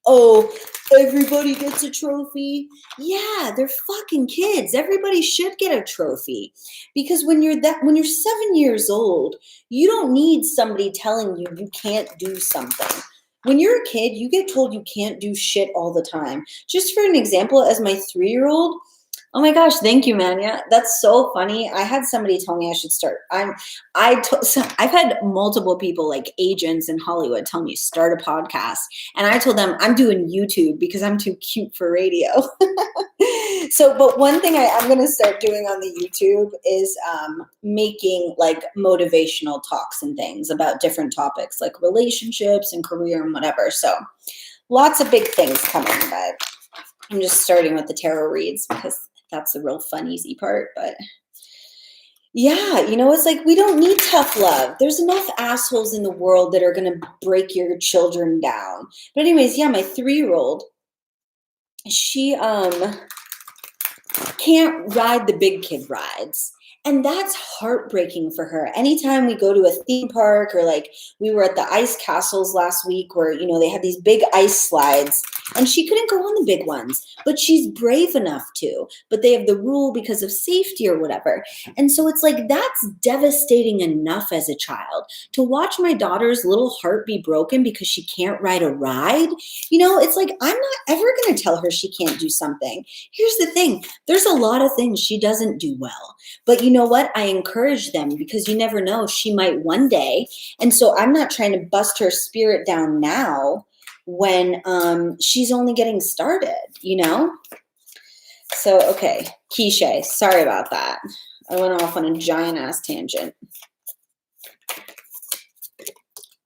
oh, everybody gets a trophy. Yeah, they're fucking kids. Everybody should get a trophy, because when you're 7 years old, you don't need somebody telling you can't do something. When you're a kid, you get told you can't do shit all the time. Just for an example, as my 3-year-old, oh my gosh, thank you, Manya. That's so funny. I had somebody tell me I should start. I've had multiple people, like agents in Hollywood, tell me start a podcast. And I told them I'm doing YouTube because I'm too cute for radio. So, but one thing I'm going to start doing on the YouTube is making like motivational talks and things about different topics like relationships and career and whatever. So lots of big things coming, but I'm just starting with the tarot reads because that's the real fun, easy part. But yeah, it's like we don't need tough love. There's enough assholes in the world that are going to break your children down. But anyways, yeah, my 3-year-old, she can't ride the big kid rides. And that's heartbreaking for her. Anytime we go to a theme park or like we were at the ice castles last week where, they had these big ice slides and she couldn't go on the big ones, but she's brave enough to, but they have the rule because of safety or whatever. And so it's like, that's devastating enough as a child to watch my daughter's little heart be broken because she can't ride a ride. It's like, I'm not ever going to tell her she can't do something. Here's the thing. There's a lot of things she doesn't do well, but you know what? I encourage them because you never know, she might one day. And so I'm not trying to bust her spirit down now when she's only getting started, So, okay, Keisha, sorry about that. I went off on a giant ass tangent.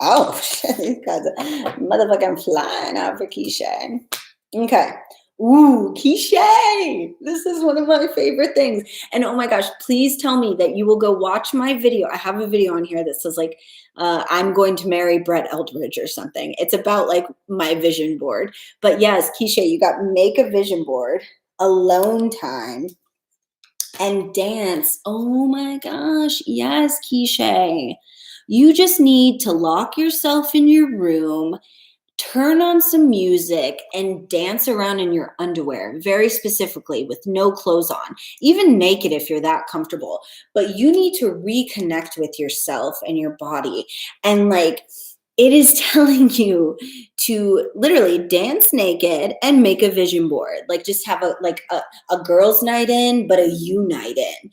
Oh, these guys are motherfucking flying out for Keisha. Okay. Ooh, Keisha. This is one of my favorite things. And oh my gosh, please tell me that you will go watch my video. I have a video on here that says like, I'm going to marry Brett Eldridge or something. It's about like my vision board. But yes, Keisha, you got make a vision board, alone time, and dance. Oh my gosh. Yes, Keisha. You just need to lock yourself in your room, turn on some music, and dance around in your underwear, very specifically with no clothes on, even naked if you're that comfortable. But you need to reconnect with yourself and your body. And like, it is telling you to literally dance naked and make a vision board. Like just have a girls' night in, but a you night in.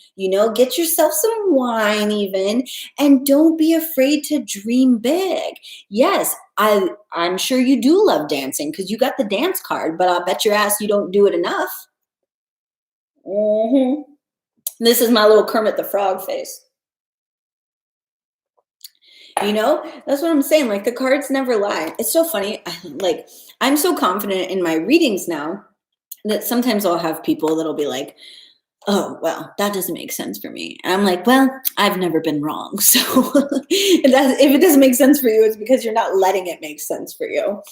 Get yourself some wine even, and don't be afraid to dream big. Yes, I'm sure you do love dancing because you got the dance card, but I'll bet your ass you don't do it enough. This is my little Kermit the Frog face. That's what I'm saying. Like the cards never lie. It's so funny. Like I'm so confident in my readings now that sometimes I'll have people that'll be like, oh, well, that doesn't make sense for me. And I'm like, well, I've never been wrong. So if it doesn't make sense for you, it's because you're not letting it make sense for you,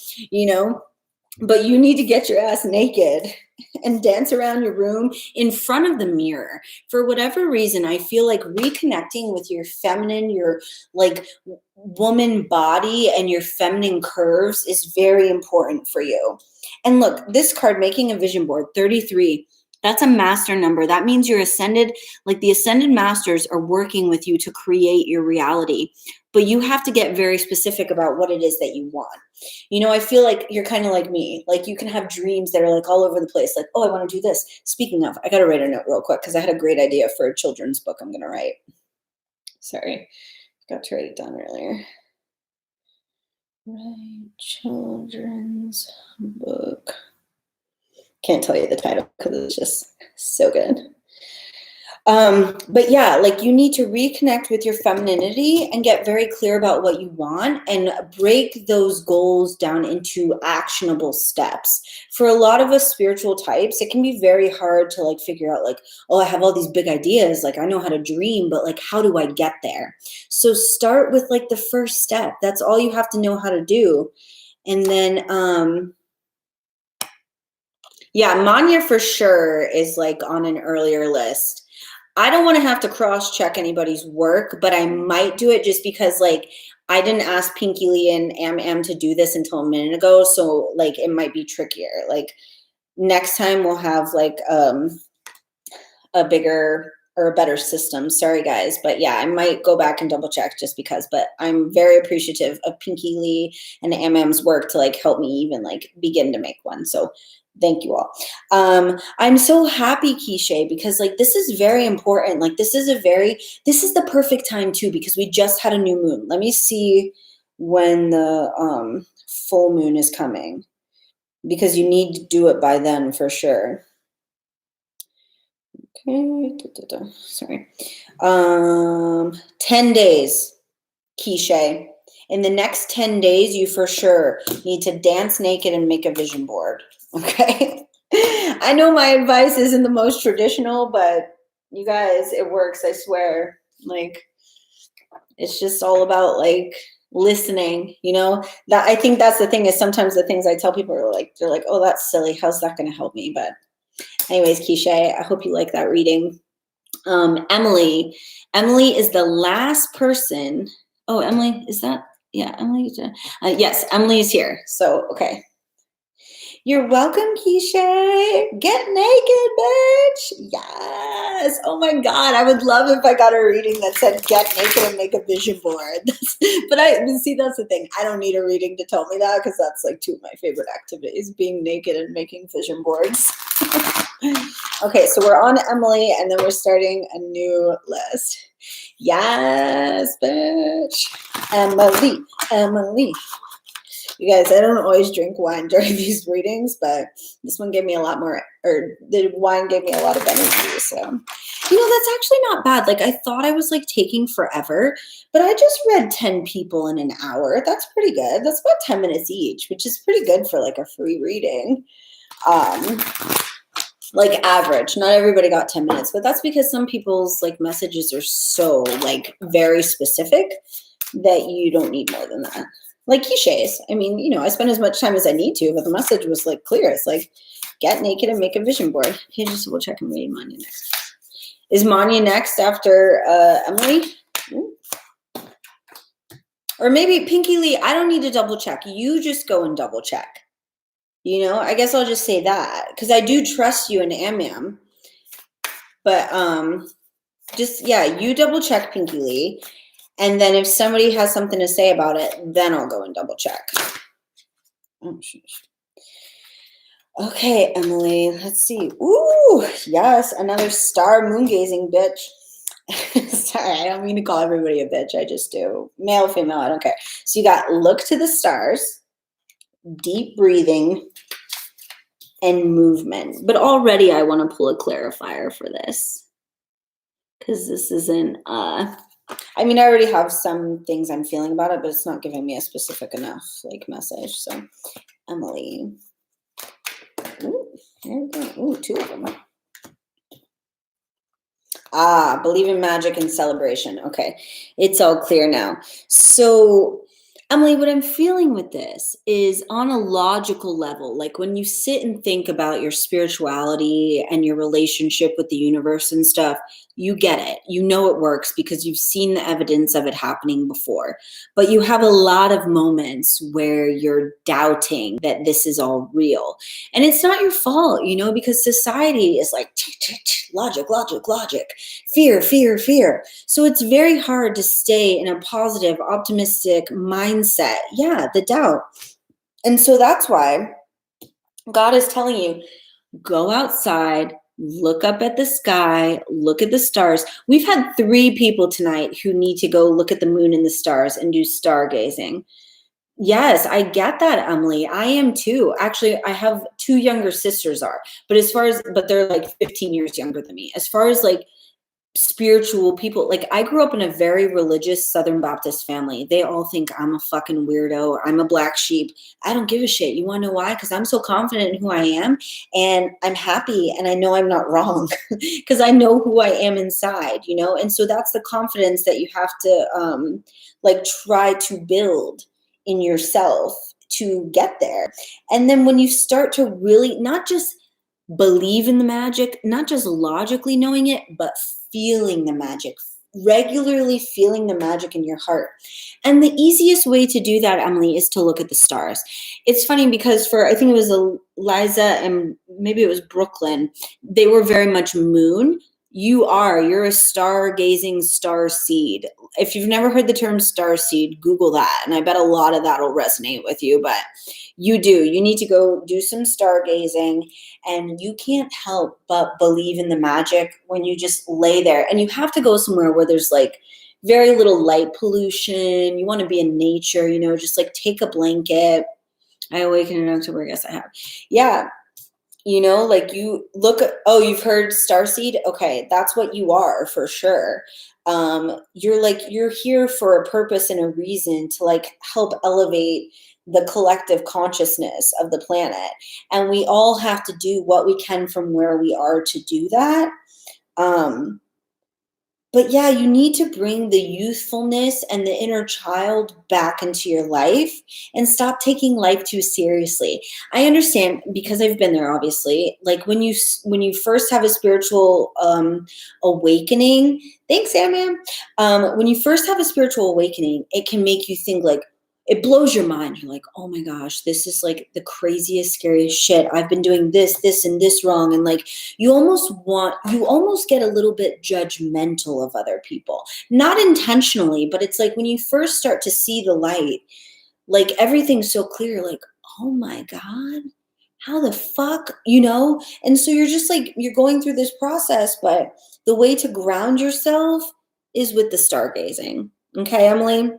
But you need to get your ass naked and dance around your room in front of the mirror. For whatever reason, I feel like reconnecting with your feminine, your like woman body and your feminine curves is very important for you. And look, this card, making a vision board, 33, that's a master number. That means you're ascended, like the ascended masters are working with you to create your reality. But you have to get very specific about what it is that you want. I feel like you're kind of like me. Like you can have dreams that are like all over the place. Like, oh, I want to do this. Speaking of, I got to write a note real quick because I had a great idea for a children's book I'm going to write. Sorry, got to write it down earlier. Write children's book. Can't tell you the title because it's just so good. But yeah, like you need to reconnect with your femininity and get very clear about what you want and break those goals down into actionable steps. For a lot of us spiritual types, it can be very hard to like figure out like, oh, I have all these big ideas. Like I know how to dream, but like, how do I get there? So start with like the first step. That's all you have to know how to do. And then, yeah, Manya for sure is like on an earlier list. I don't want to have to cross-check anybody's work, but I might do it just because like I didn't ask Pinky Lee and Am to do this until a minute ago. So like it might be trickier. Like next time we'll have like a bigger or a better system. Sorry guys. But yeah, I might go back and double check just because, but I'm very appreciative of Pinky Lee and Am's work to like help me even like begin to make one. So thank you all. I'm so happy, Keisha, because like this is very important. Like this is the perfect time too, because we just had a new moon. Let me see when the full moon is coming, because you need to do it by then for sure. Okay. Sorry. 10 days, Quiche. In the next 10 days, you for sure need to dance naked and make a vision board. Okay. I know my advice isn't the most traditional, but you guys, it works, I swear. Like, it's just all about like listening, that I think that's the thing is sometimes the things I tell people are like, they're like, oh, that's silly. How's that going to help me? But anyways, Quiche, I hope you like that reading. Emily is the last person. Oh, Emily, is that? Yeah, Emily. Yes, Emily is here. So, okay. You're welcome, Keisha. Get naked, bitch. Yes. Oh my God. I would love if I got a reading that said get naked and make a vision board. But that's the thing. I don't need a reading to tell me that because that's like two of my favorite activities, being naked and making vision boards. Okay, so we're on Emily and then we're starting a new list. Yes, bitch. Emily. You guys, I don't always drink wine during these readings, but this one gave me a lot more, or the wine gave me a lot of energy. So, that's actually not bad. Like, I thought I was like taking forever, but I just read 10 people in an hour. That's pretty good. That's about 10 minutes each, which is pretty good for like a free reading. Like average. Not everybody got 10 minutes, but that's because some people's like messages are so like very specific that you don't need more than that. Like Keisha's. I mean, I spend as much time as I need to, but the message was like clear. It's like, get naked and make a vision board. Okay, just double check and read Manya next. Is Manya next after Emily? Or maybe Pinky Lee, I don't need to double check. You just go and double check. I guess I'll just say that because I do trust you and Am. But you double check, Pinky Lee. And then if somebody has something to say about it, then I'll go and double check. Oh, sheesh. Okay, Emily, let's see. Ooh, yes, another star moon gazing bitch. Sorry, I don't mean to call everybody a bitch. I just do. Male, female, I don't care. So you got look to the stars, deep breathing, and movement. But already I want to pull a clarifier for this because this isn't I already have some things I'm feeling about it, but it's not giving me a specific enough like message. So Emily. Ooh, there we go. Ooh, two of them. Believe in magic and celebration. Okay. It's all clear now. So Emily, what I'm feeling with this is on a logical level, like when you sit and think about your spirituality and your relationship with the universe and stuff, you get it. You know it works because you've seen the evidence of it happening before. But you have a lot of moments where you're doubting that this is all real. And it's not your fault, because society is like logic, fear. So it's very hard to stay in a positive, optimistic mindset. Yeah, the doubt. And so that's why God is telling you, go outside, look up at the sky, look at the stars. We've had 3 people tonight who need to go look at the moon and the stars and do stargazing. Yes, I get that, Emily. I am too. Actually, I have 2 younger sisters but they're like 15 years younger than me. As far as like spiritual people, like I grew up in a very religious Southern Baptist family. They all think I'm a fucking weirdo. I'm a black sheep. I don't give a shit. You want to know why? Because I'm so confident in who I am and I'm happy and I know I'm not wrong because I know who I am inside, And so that's the confidence that you have to try to build in yourself to get there. And then when you start to really not just believe in the magic, not just logically knowing it, but feeling the magic, regularly feeling the magic in your heart. And the easiest way to do that, Emily, is to look at the stars. It's funny because I think it was Eliza and maybe it was Brooklyn, they were very much moon. You're a stargazing star seed. If you've never heard the term star seed, Google that. And I bet a lot of that will resonate with you, but you need to go do some stargazing and you can't help but believe in the magic when you just lay there. And you have to go somewhere where there's like very little light pollution. You want to be in nature, just like take a blanket. I awaken in October, I guess I have. Yeah. You know, like you look at, oh, you've heard starseed? Okay, that's what you are for sure. You're like, you're here for a purpose and a reason to like help elevate the collective consciousness of the planet. And we all have to do what we can from where we are to do that. Um, but yeah, you need to bring the youthfulness and the inner child back into your life and stop taking life too seriously. I understand because I've been there obviously. Like when you first have a spiritual awakening, thanks Sam. When you first have a spiritual awakening, it can make you think like it blows your mind. You're like, "Oh my gosh, this is like the craziest scariest shit. I've been doing this and this wrong." And like you almost get a little bit judgmental of other people, not intentionally, but it's like when you first start to see the light, like everything's so clear, like, oh my god, how the fuck, you know? And so you're just like, you're going through this process, but the way to ground yourself is with the stargazing. Okay, Emily,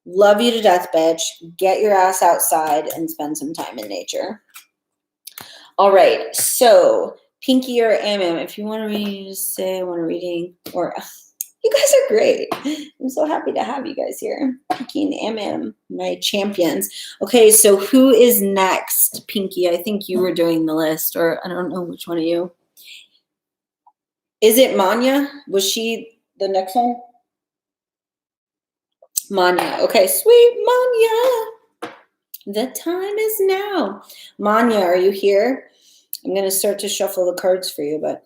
love you to death, bitch. Get your ass outside and spend some time in nature. All right, so Pinky or Amam, if you want to read, just say I want a reading. Or you guys are great. I'm so happy to have you guys here. Pinky and Amam, my champions. Okay, so who is next? Pinky, I think you were doing the list, or I don't know which one of you. Is it Manya? Was she the next one? Manya. Okay, sweet Manya. The time is now. Manya, are you here? I'm going to start to shuffle the cards for you, but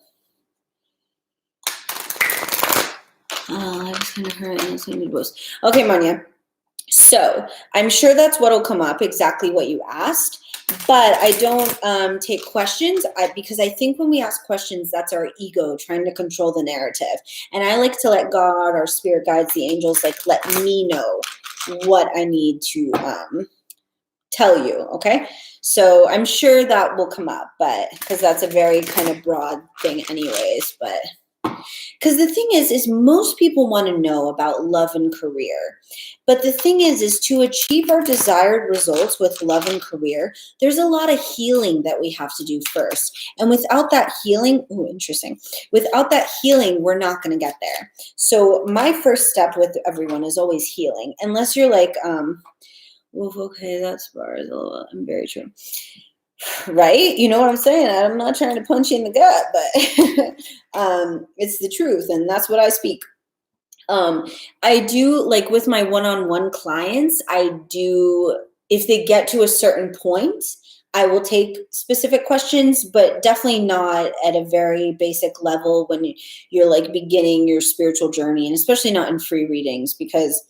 I was going to hurt and it's going to be worse. Okay, Manya. So I'm sure that's what'll come up, exactly what you asked. But I don't take questions because I think when we ask questions, that's our ego trying to control the narrative. And I like to let God, our spirit guides, the angels, like let me know what I need to tell you. Okay. So I'm sure that will come up, but because that's a very kind of broad thing anyways, but because the thing is most people want to know about love and career. But the thing is to achieve our desired results with love and career, there's a lot of healing that we have to do first. And without that healing, without that healing, we're not going to get there. So my first step with everyone is always healing, unless you're like, okay, that's I'm very true. Right? You know what I'm saying? I'm not trying to punch you in the gut, but it's the truth. And that's what I speak. I do, like with my one-on-one clients, I do, if they get to a certain point, I will take specific questions, but definitely not at a very basic level when you're like beginning your spiritual journey, and especially not in free readings because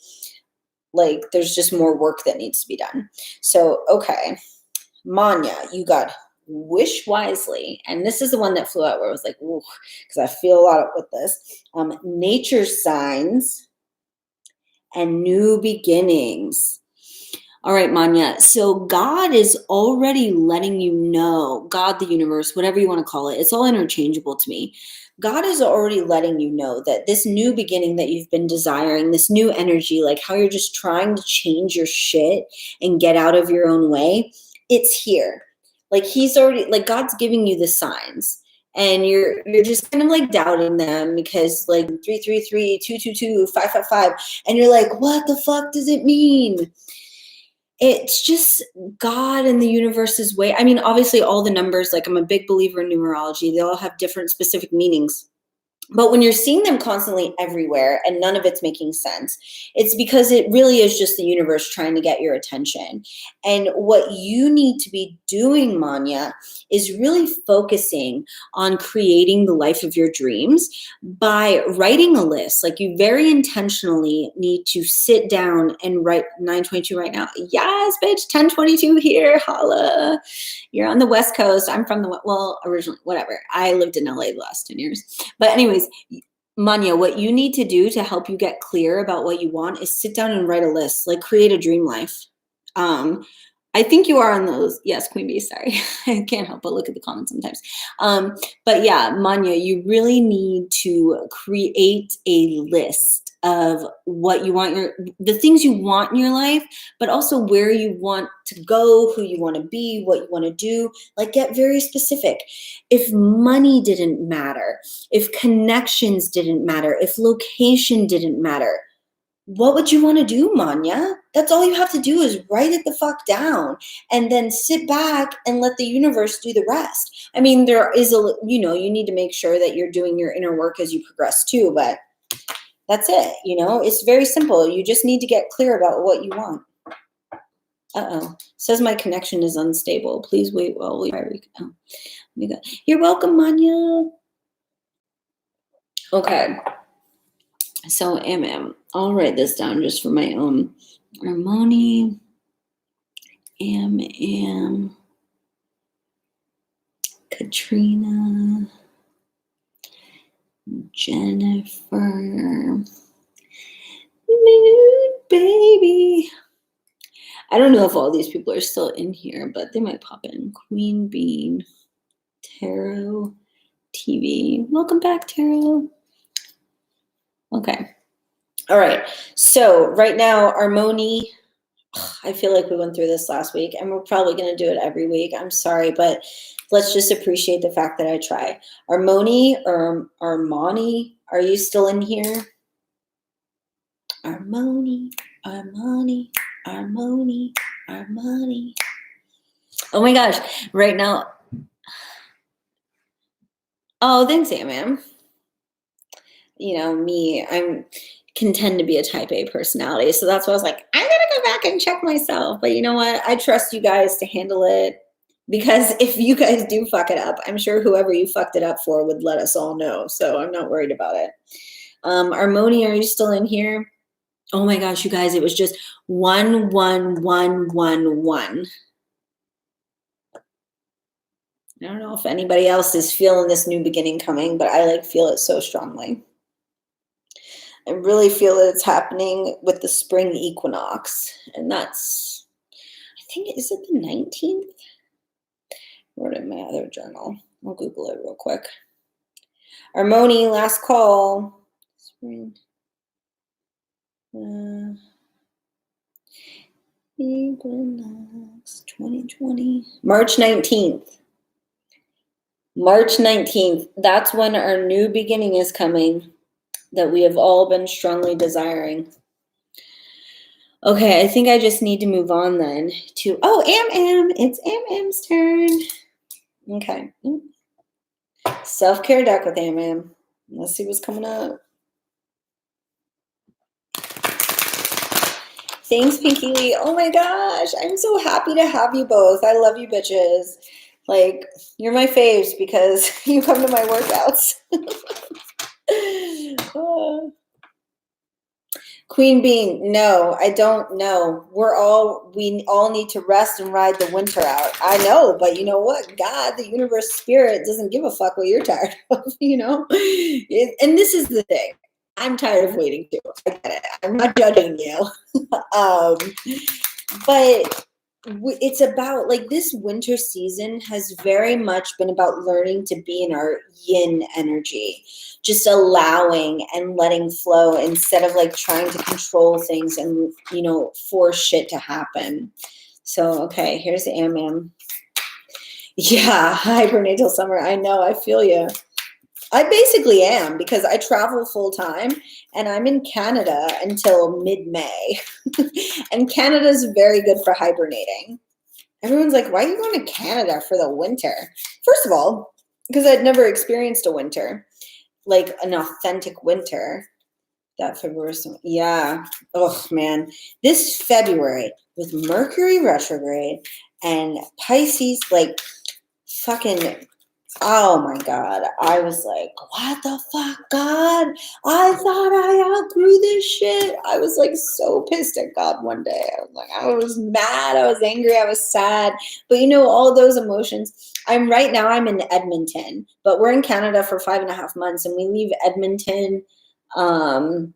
like there's just more work that needs to be done. So, okay. Manya, you got Wish Wisely. And this is the one that flew out where I was like, ooh, because I feel a lot with this. Nature Signs and New Beginnings. All right, Manya. So God is already letting you know, God, the universe, whatever you want to call it, it's all interchangeable to me. God is already letting you know that this new beginning that you've been desiring, this new energy, like how you're just trying to change your shit and get out of your own way, it's here. Like he's already, like God's giving you the signs. And you're just kind of like doubting them because like 333, 222, 555, and you're like, what the fuck does it mean? It's just God and the universe's way. I mean, obviously all the numbers, like I'm a big believer in numerology. They all have different specific meanings. But when you're seeing them constantly everywhere and none of it's making sense, it's because it really is just the universe trying to get your attention. And what you need to be doing, Manya, is really focusing on creating the life of your dreams by writing a list. Like you very intentionally need to sit down and write 922 right now. Yes, bitch, 1022 here. Holla. You're on the West Coast. I'm from originally, whatever. I lived in LA the last 10 years. But anyways, Manya, what you need to do to help you get clear about what you want is sit down and write a list, like create a dream life. I think you are on those. Yes, Queen Bee, sorry. I can't help but look at the comments sometimes. But yeah, Manya, you really need to create a list of what you want the things you want in your life, but also where you want to go, who you want to be, what you want to do. Like, get very specific. If money didn't matter, if connections didn't matter, if location didn't matter, what would you want to do, Manya? That's all you have to do is write it the fuck down and then sit back and let the universe do the rest. I mean, there is you need to make sure that you're doing your inner work as you progress too, but that's it. It's very simple. You just need to get clear about what you want. Says my connection is unstable. Please wait while we try. You're welcome, Manya. Okay. So, I'll write this down just for my own. Armoni, Katrina, Jennifer, Moon Baby. I don't know if all these people are still in here, but they might pop in. Queen Bean, Tarot TV. Welcome back, Tarot. Okay. All right. So right now, Armoni, I feel like we went through this last week, and we're probably going to do it every week. I'm sorry, but let's just appreciate the fact that I try. Armoni or Armani, are you still in here? Armoni. Oh my gosh. Right now. Oh, thanks, ma'am. Me, I'm contend to be a type A personality. So that's why I was like, I'm going to go back and check myself. But you know what? I trust you guys to handle it, because if you guys do fuck it up, I'm sure whoever you fucked it up for would let us all know. So I'm not worried about it. Armoni, are you still in here? Oh my gosh, you guys, it was just 11111. I don't know if anybody else is feeling this new beginning coming, but I feel it so strongly. I really feel that it's happening with the spring equinox. And that's, I think, is it the 19th? I wrote it in my other journal. I'll Google it real quick. Armoni, last call. Spring. Equinox 2020. March 19th. March 19th. That's when our new beginning is coming that we have all been strongly desiring. Okay, I think I just need to move on then to, it's Am's turn. Okay. Self-care deck with Am. Let's see what's coming up. Thanks, Pinky Lee. Oh my gosh, I'm so happy to have you both. I love you bitches. You're my faves because you come to my workouts. Queen Bean, no, I don't know. We all need to rest and ride the winter out. I know, but you know what? God, the universe, spirit doesn't give a fuck what you're tired of, And this is the thing. I'm tired of waiting too. I get it. I'm not judging you. But it's about this winter season has very much been about learning to be in our yin energy, just allowing and letting flow instead of trying to control things and, force shit to happen. So, okay, here's the Am. Yeah, hibernatal summer. I know, I feel you. I basically am, because I travel full time and I'm in Canada until mid-May. And Canada's very good for hibernating. Everyone's like, why are you going to Canada for the winter? First of all, because I'd never experienced a winter, an authentic winter. That February, yeah. Oh man, this February with Mercury retrograde and Pisces, fucking. Oh my God. I was like, what the fuck, God? I thought I outgrew this shit. I was so pissed at God one day. I was mad. I was angry. I was sad. But all those emotions. Right now I'm in Edmonton, but we're in Canada for 5.5 months, and we leave Edmonton on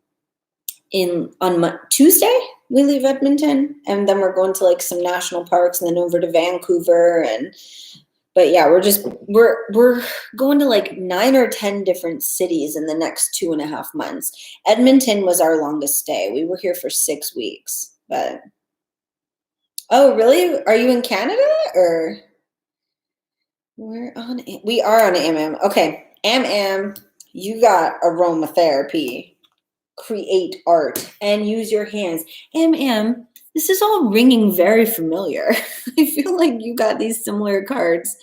Tuesday. We leave Edmonton, and then we're going to some national parks and then over to Vancouver, and But yeah, we're going to like 9 or 10 different cities in the next 2.5 months. Edmonton was our longest stay. We were here for 6 weeks. But oh, really? Are you in Canada or we are on AMM. Okay, AMM, you got aromatherapy. Create art and use your hands. This is all ringing very familiar. I feel like you got these similar cards.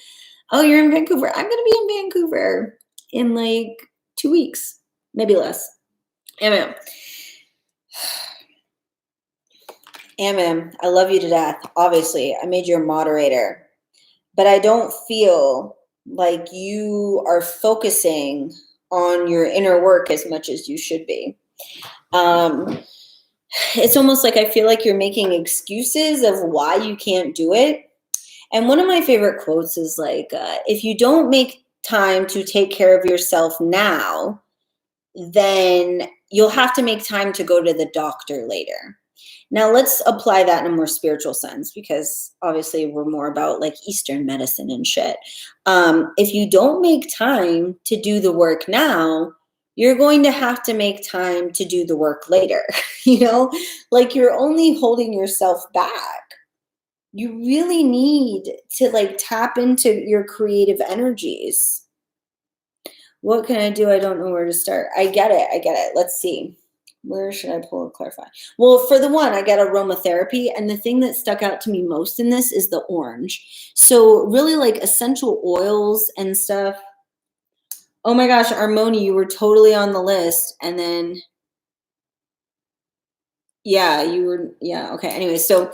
Oh, you're in Vancouver. I'm going to be in Vancouver in like 2 weeks, maybe less. I love you to death. Obviously, I made you a moderator, but I don't feel like you are focusing on your inner work as much as you should be. It's almost like I feel like you're making excuses of why you can't do it. And one of my favorite quotes is like, if you don't make time to take care of yourself now, then you'll have to make time to go to the doctor later. Now let's apply that in a more spiritual sense, because obviously we're more about like Eastern medicine and shit. If you don't make time to do the work now, you're going to have to make time to do the work later. Like you're only holding yourself back. You really need to like tap into your creative energies. What can I do? I don't know where to start. I get it. Let's see. Where should I pull and clarify? Well, for the one, I got aromatherapy. And the thing that stuck out to me most in this is the orange. So really like essential oils and stuff. Oh my gosh, Armoni, you were totally on the list. And then, yeah, you were, yeah, okay. Anyway, so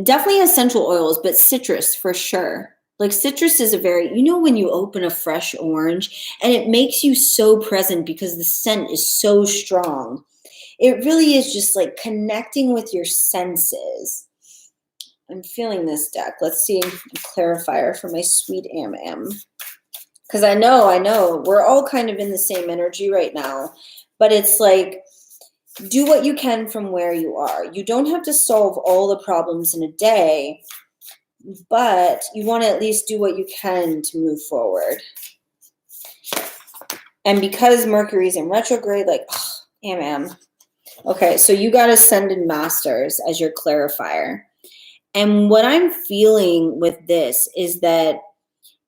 definitely essential oils, but citrus for sure. Like citrus is when you open a fresh orange and it makes you so present because the scent is so strong. It really is just like connecting with your senses. I'm feeling this deck. Let's see a clarifier for my sweet Because I know we're all kind of in the same energy right now, but it's like, do what you can from where you are. You don't have to solve all the problems in a day, but you want to at least do what you can to move forward. And because Mercury's in retrograde, like, Okay, so you got Ascended Masters as your clarifier. And what I'm feeling with this is that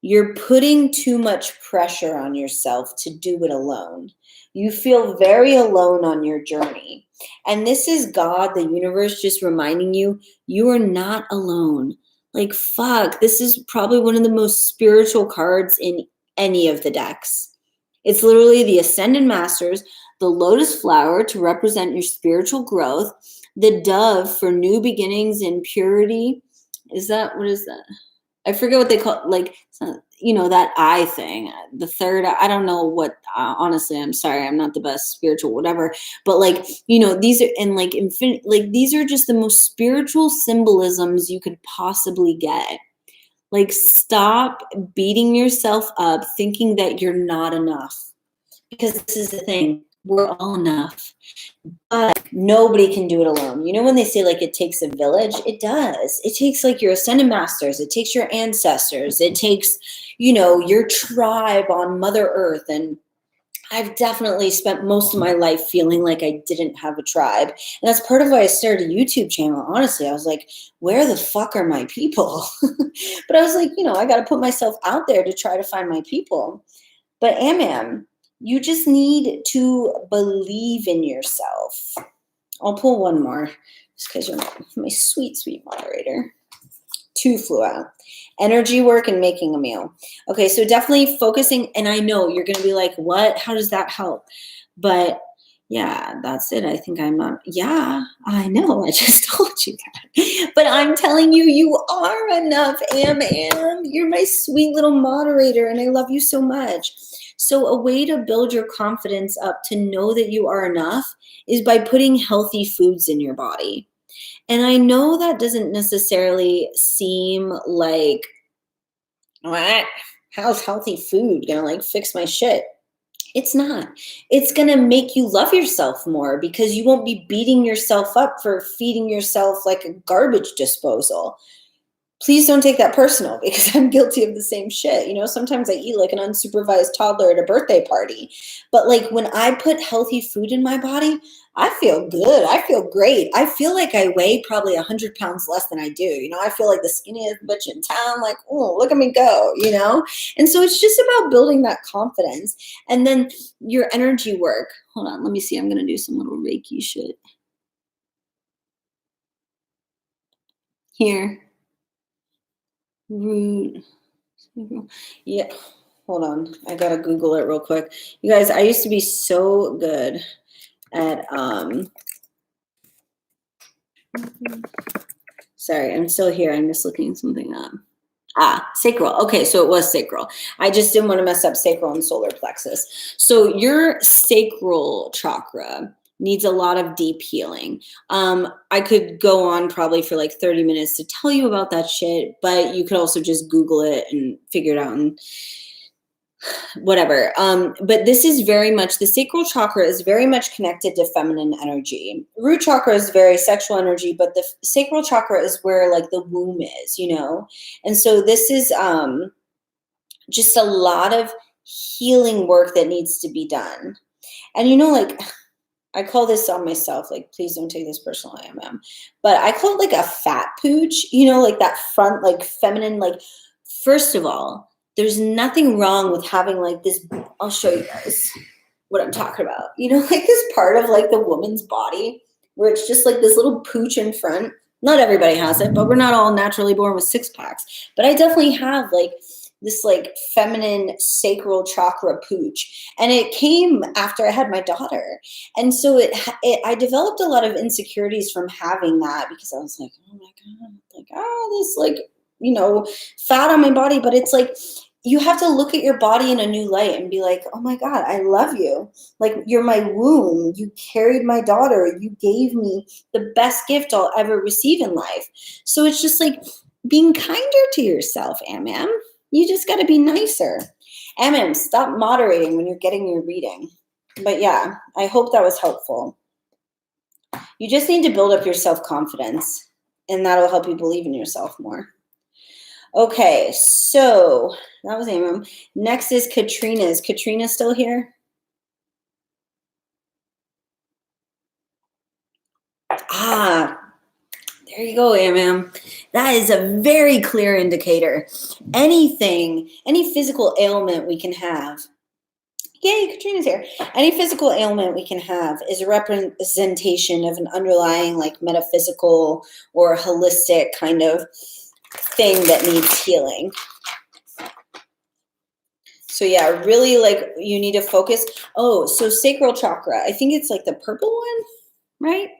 you're putting too much pressure on yourself to do it alone. You feel very alone on your journey. And this is God, the universe, just reminding you, you are not alone. Like, fuck, this is probably one of the most spiritual cards in any of the decks. It's literally the Ascended Masters, the lotus flower to represent your spiritual growth, the dove for new beginnings and purity. What is that? I forget what they call it, like, that eye thing. The third, I don't know what, honestly, I'm sorry, I'm not the best spiritual, whatever. But like, these are, and like infinite, like these are just the most spiritual symbolisms you could possibly get. Like, stop beating yourself up thinking that you're not enough. Because this is the thing, we're all enough. But nobody can do it alone. When they say like it takes a village, it does. It takes like your Ascended Masters. It takes your ancestors. It takes, your tribe on Mother Earth. And I've definitely spent most of my life feeling like I didn't have a tribe. And that's part of why I started a YouTube channel. Honestly, I was like, where the fuck are my people? But I was like, I got to put myself out there to try to find my people. But you just need to believe in yourself. I'll pull one more just because you're my sweet, sweet moderator. 2 flew out. Energy work and making a meal. Okay, so definitely focusing. And I know you're going to be like, what? How does that help? But yeah, that's it. I think I'm not. Yeah, I know. I just told you that. But I'm telling you, you are enough, You're my sweet little moderator, and I love you so much. So a way to build your confidence up to know that you are enough is by putting healthy foods in your body. And I know that doesn't necessarily seem like, what? How's healthy food gonna like fix my shit? It's not. It's gonna make you love yourself more because you won't be beating yourself up for feeding yourself like a garbage disposal. Please don't take that personal because I'm guilty of the same shit. Sometimes I eat like an unsupervised toddler at a birthday party. But like when I put healthy food in my body, I feel good. I feel great. I feel like I weigh probably 100 pounds less than I do. I feel like the skinniest bitch in town. Like, oh, look at me go. And so it's just about building that confidence. And then your energy work. Hold on. Let me see. I'm going to do some little Reiki shit. Here. Root. Yeah. Hold on. I gotta Google it real quick. You guys, I used to be so good at sorry, I'm still here. I'm just looking something up. Sacral. Okay, so it was sacral. I just didn't want to mess up sacral and solar plexus. So your sacral chakra needs a lot of deep healing. I could go on probably for like 30 minutes to tell you about that shit, but you could also just Google it and figure it out and whatever. But this is very much, the sacral chakra is very much connected to feminine energy. Root chakra is very sexual energy, but the sacral chakra is where like the womb is, And so this is just a lot of healing work that needs to be done. And like, I call this on myself, like, please don't take this personally, but I call it like a fat pooch, like that front, like feminine, like, first of all, there's nothing wrong with having like this. I'll show you guys what I'm talking about. Like this part of like the woman's body where it's just like this little pooch in front. Not everybody has it, but we're not all naturally born with six packs. But I definitely have like this like feminine sacral chakra pooch. And it came after I had my daughter. And so I developed a lot of insecurities from having that because I was like, oh my God, like, this like, fat on my body. But it's like, you have to look at your body in a new light and be like, oh my God, I love you. Like, you're my womb. You carried my daughter. You gave me the best gift I'll ever receive in life. So it's just like being kinder to yourself, Am. You just got to be nicer. Am, stop moderating when you're getting your reading. But yeah, I hope that was helpful. You just need to build up your self-confidence, and that'll help you believe in yourself more. Okay, so that was Amram. Next is Katrina. Is Katrina still here? There you go, Amram. That is a very clear indicator. Any physical ailment we can have. Yay, Katrina's here. Any physical ailment we can have is a representation of an underlying like metaphysical or holistic kind of thing that needs healing. So yeah, really like you need to focus. Oh, so sacral chakra. I think it's like the purple one, right?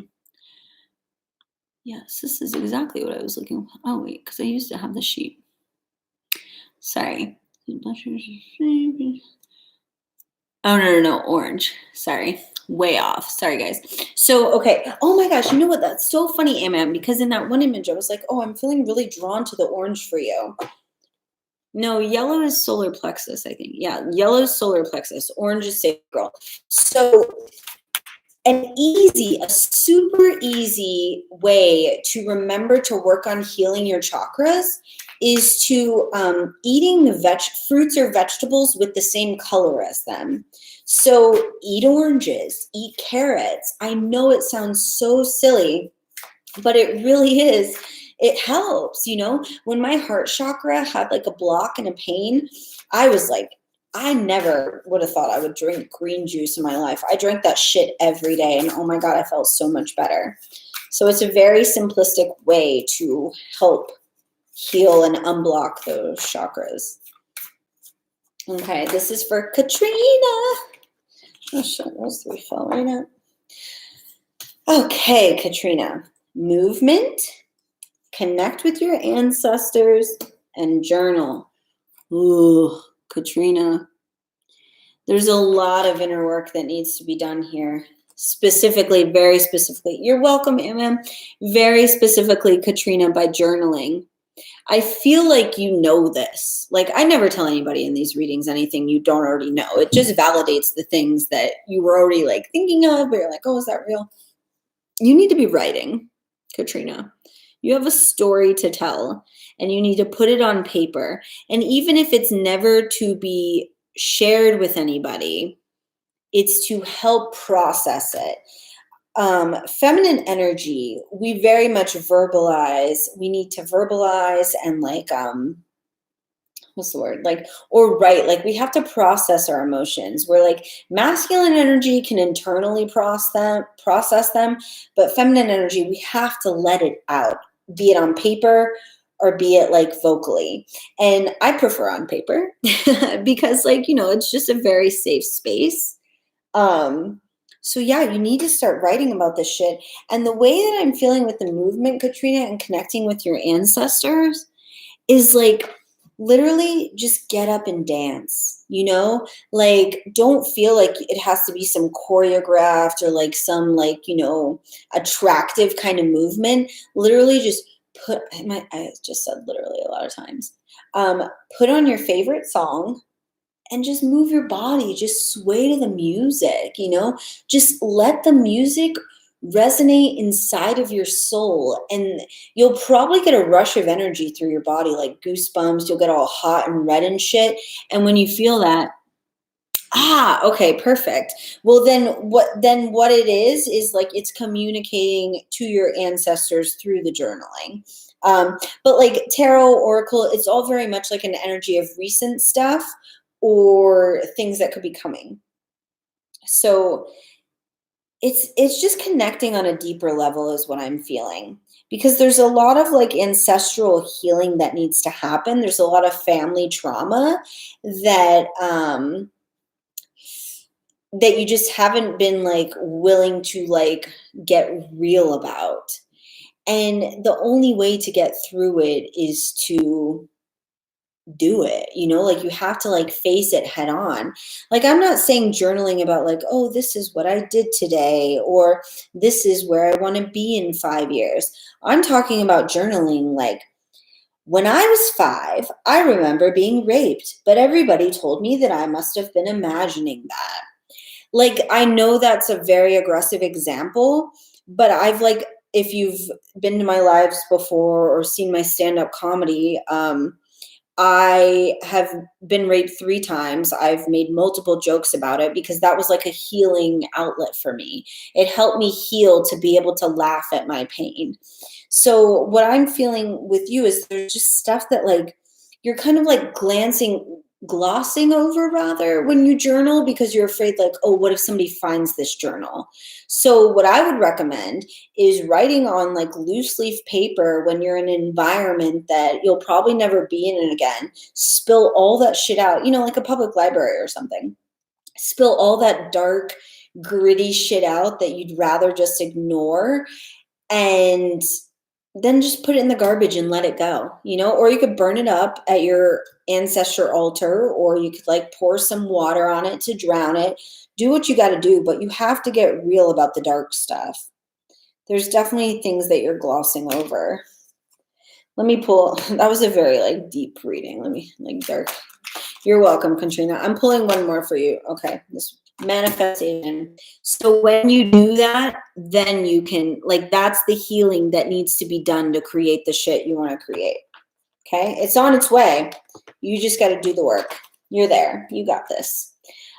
Yes, this is exactly what I was looking for. Oh wait, because I used to have the sheet. Sorry. Oh, no, orange. Sorry. Way off. Sorry, guys. So, okay. Oh my gosh, you know what? That's so funny, Am, because in that one image, I was like, oh, I'm feeling really drawn to the orange for you. No, yellow is solar plexus, I think. Yeah, yellow is solar plexus. Orange is sacral. So, a super easy way to remember to work on healing your chakras is to eating the fruits or vegetables with the same color as them. So eat oranges, eat carrots. I know it sounds so silly, but it really is. It helps, When my heart chakra had like a block and a pain, I was like, I never would have thought I would drink green juice in my life. I drank that shit every day, and oh my God, I felt so much better. So it's a very simplistic way to help heal and unblock those chakras. Okay, this is for Katrina. Oh shit, those three fell right out. Okay, Katrina. Movement, connect with your ancestors, and journal. Ooh, Katrina. There's a lot of inner work that needs to be done here. Very specifically. You're welcome, very specifically, Katrina, by journaling. I feel like you know this. Like, I never tell anybody in these readings anything you don't already know. It just validates the things that you were already like thinking of, but you're like, oh, is that real? You need to be writing, Katrina. You have a story to tell, and you need to put it on paper. And even if it's never to be shared with anybody, it's to help process it. Feminine energy, we very much verbalize. We need to verbalize and like, what's the word? Like, or write, like we have to process our emotions. Where like masculine energy can internally process them, but feminine energy, we have to let it out, be it on paper or be it like vocally. And I prefer on paper because like, it's just a very safe space. So yeah, you need to start writing about this shit. And the way that I'm feeling with the movement, Katrina, and connecting with your ancestors is like literally just get up and dance, like don't feel like it has to be some choreographed or like some like, attractive kind of movement. Literally just I just said literally a lot of times. Put on your favorite song and just move your body, just sway to the music, just let the music resonate inside of your soul. And you'll probably get a rush of energy through your body, like goosebumps. You'll get all hot and red and shit. And when you feel that, okay, perfect. Well, then what it is like it's communicating to your ancestors through the journaling. But like tarot, oracle, it's all very much like an energy of recent stuff or things that could be coming. So it's just connecting on a deeper level is what I'm feeling, because there's a lot of like ancestral healing that needs to happen. There's a lot of family trauma that that you just haven't been like willing to like get real about. And the only way to get through it is to do it, like you have to like face it head on. Like I'm not saying journaling about like, oh, this is what I did today, or this is where I want to be in 5 years. I'm talking about journaling like, when I was 5, I remember being raped, but everybody told me that I must have been imagining that. Like, I know that's a very aggressive example, but I've like, if you've been to my lives before or seen my stand-up comedy, I have been raped 3 times. I've made multiple jokes about it because that was like a healing outlet for me. It helped me heal to be able to laugh at my pain. So what I'm feeling with you is there's just stuff that like you're kind of like glossing over rather when you journal, because you're afraid like, oh, what if somebody finds this journal? So what I would recommend is writing on like loose leaf paper when you're in an environment that you'll probably never be in it again. Spill all that shit out, like a public library or something. Spill all that dark, gritty shit out that you'd rather just ignore, and then just put it in the garbage and let it go, or you could burn it up at your ancestor altar, or you could like pour some water on it to drown it. Do what you got to do, but you have to get real about the dark stuff. There's definitely things that you're glossing over. Let me pull, that was a very like deep reading. Let me like dark. You're welcome, Katrina. I'm pulling one more for you. Okay. This manifestation. So when you do that, then you can like, that's the healing that needs to be done to create the shit you want to create. Okay. It's on its way. You just got to do the work. You're there. You got this.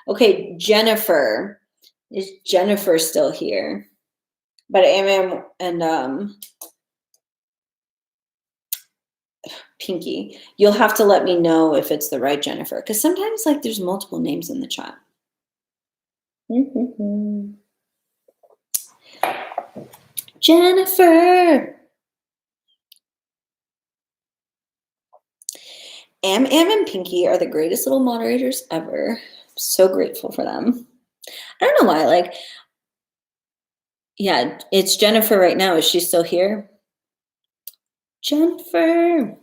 Okay. Jennifer. Is Jennifer still here? But MM and Pinky, you'll have to let me know if it's the right Jennifer, because sometimes like there's multiple names in the chat. Jennifer. Am and Pinky are the greatest little moderators ever. I'm so grateful for them. I don't know why, like, yeah, it's Jennifer right now. Is she still here? Jennifer.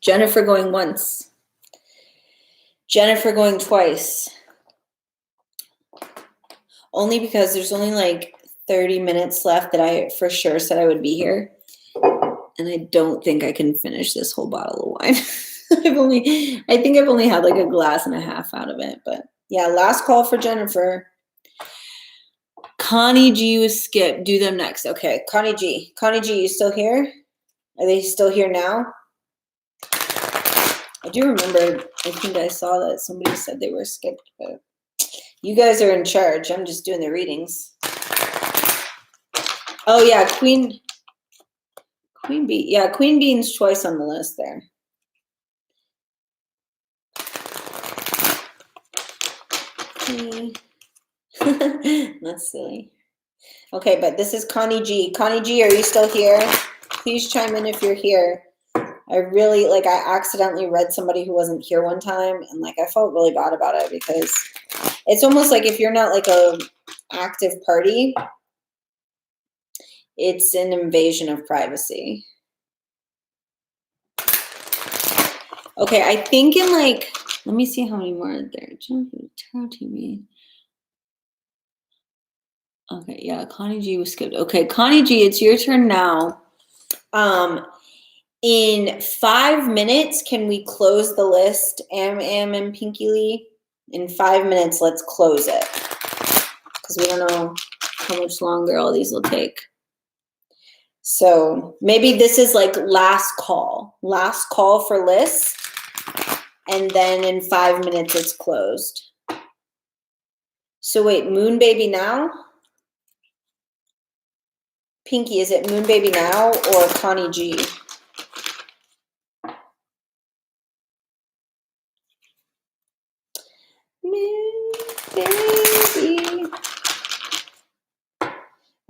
Jennifer going once. Jennifer going twice. Only because there's only like 30 minutes left that I for sure said I would be here. And I don't think I can finish this whole bottle of wine. I think I've only had like a glass and a half out of it. But yeah, last call for Jennifer. Connie G was skipped. Do them next. Okay, Connie G. Connie G, you still here? Are they still here now? I do remember, I think I saw that somebody said they were skipped, but you guys are in charge. I'm just doing the readings. Oh yeah, Queen Bee. Yeah, Queen Bean's choice on the list there. That's silly. Okay, but this is Connie G. Connie G, are you still here? Please chime in if you're here. I really, like, I accidentally read somebody who wasn't here one time, and, like, I felt really bad about it because it's almost like if you're not, like, a active party, it's an invasion of privacy. Okay, I think in, like, let me see how many more are there. Tarot TV. Okay, yeah, Connie G was skipped. Okay, Connie G, it's your turn now. In 5 minutes, can we close the list, Am and Pinky Lee? In 5 minutes, let's close it. Because we don't know how much longer all these will take. So maybe this is like last call for lists. And then in 5 minutes, it's closed. So wait, Moon Baby now? Pinky, is it Moon Baby now or Connie G? Moon Baby.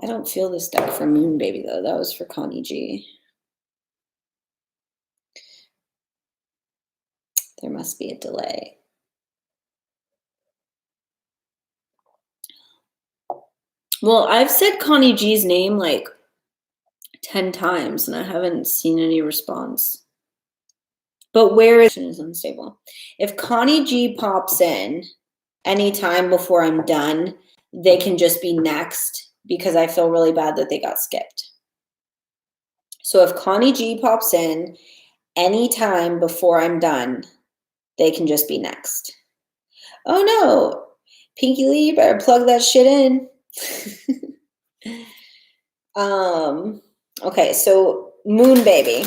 I don't feel this deck for Moon Baby though. That was for Connie G. There must be a delay. Well, I've said Connie G's name like 10 times and I haven't seen any response. But where is unstable? If Connie G pops in anytime before I'm done, they can just be next because I feel really bad that they got skipped. So if Connie G pops in anytime before I'm done, they can just be next. Oh no, Pinky Lee, you better plug that shit in. Okay, so Moon Baby.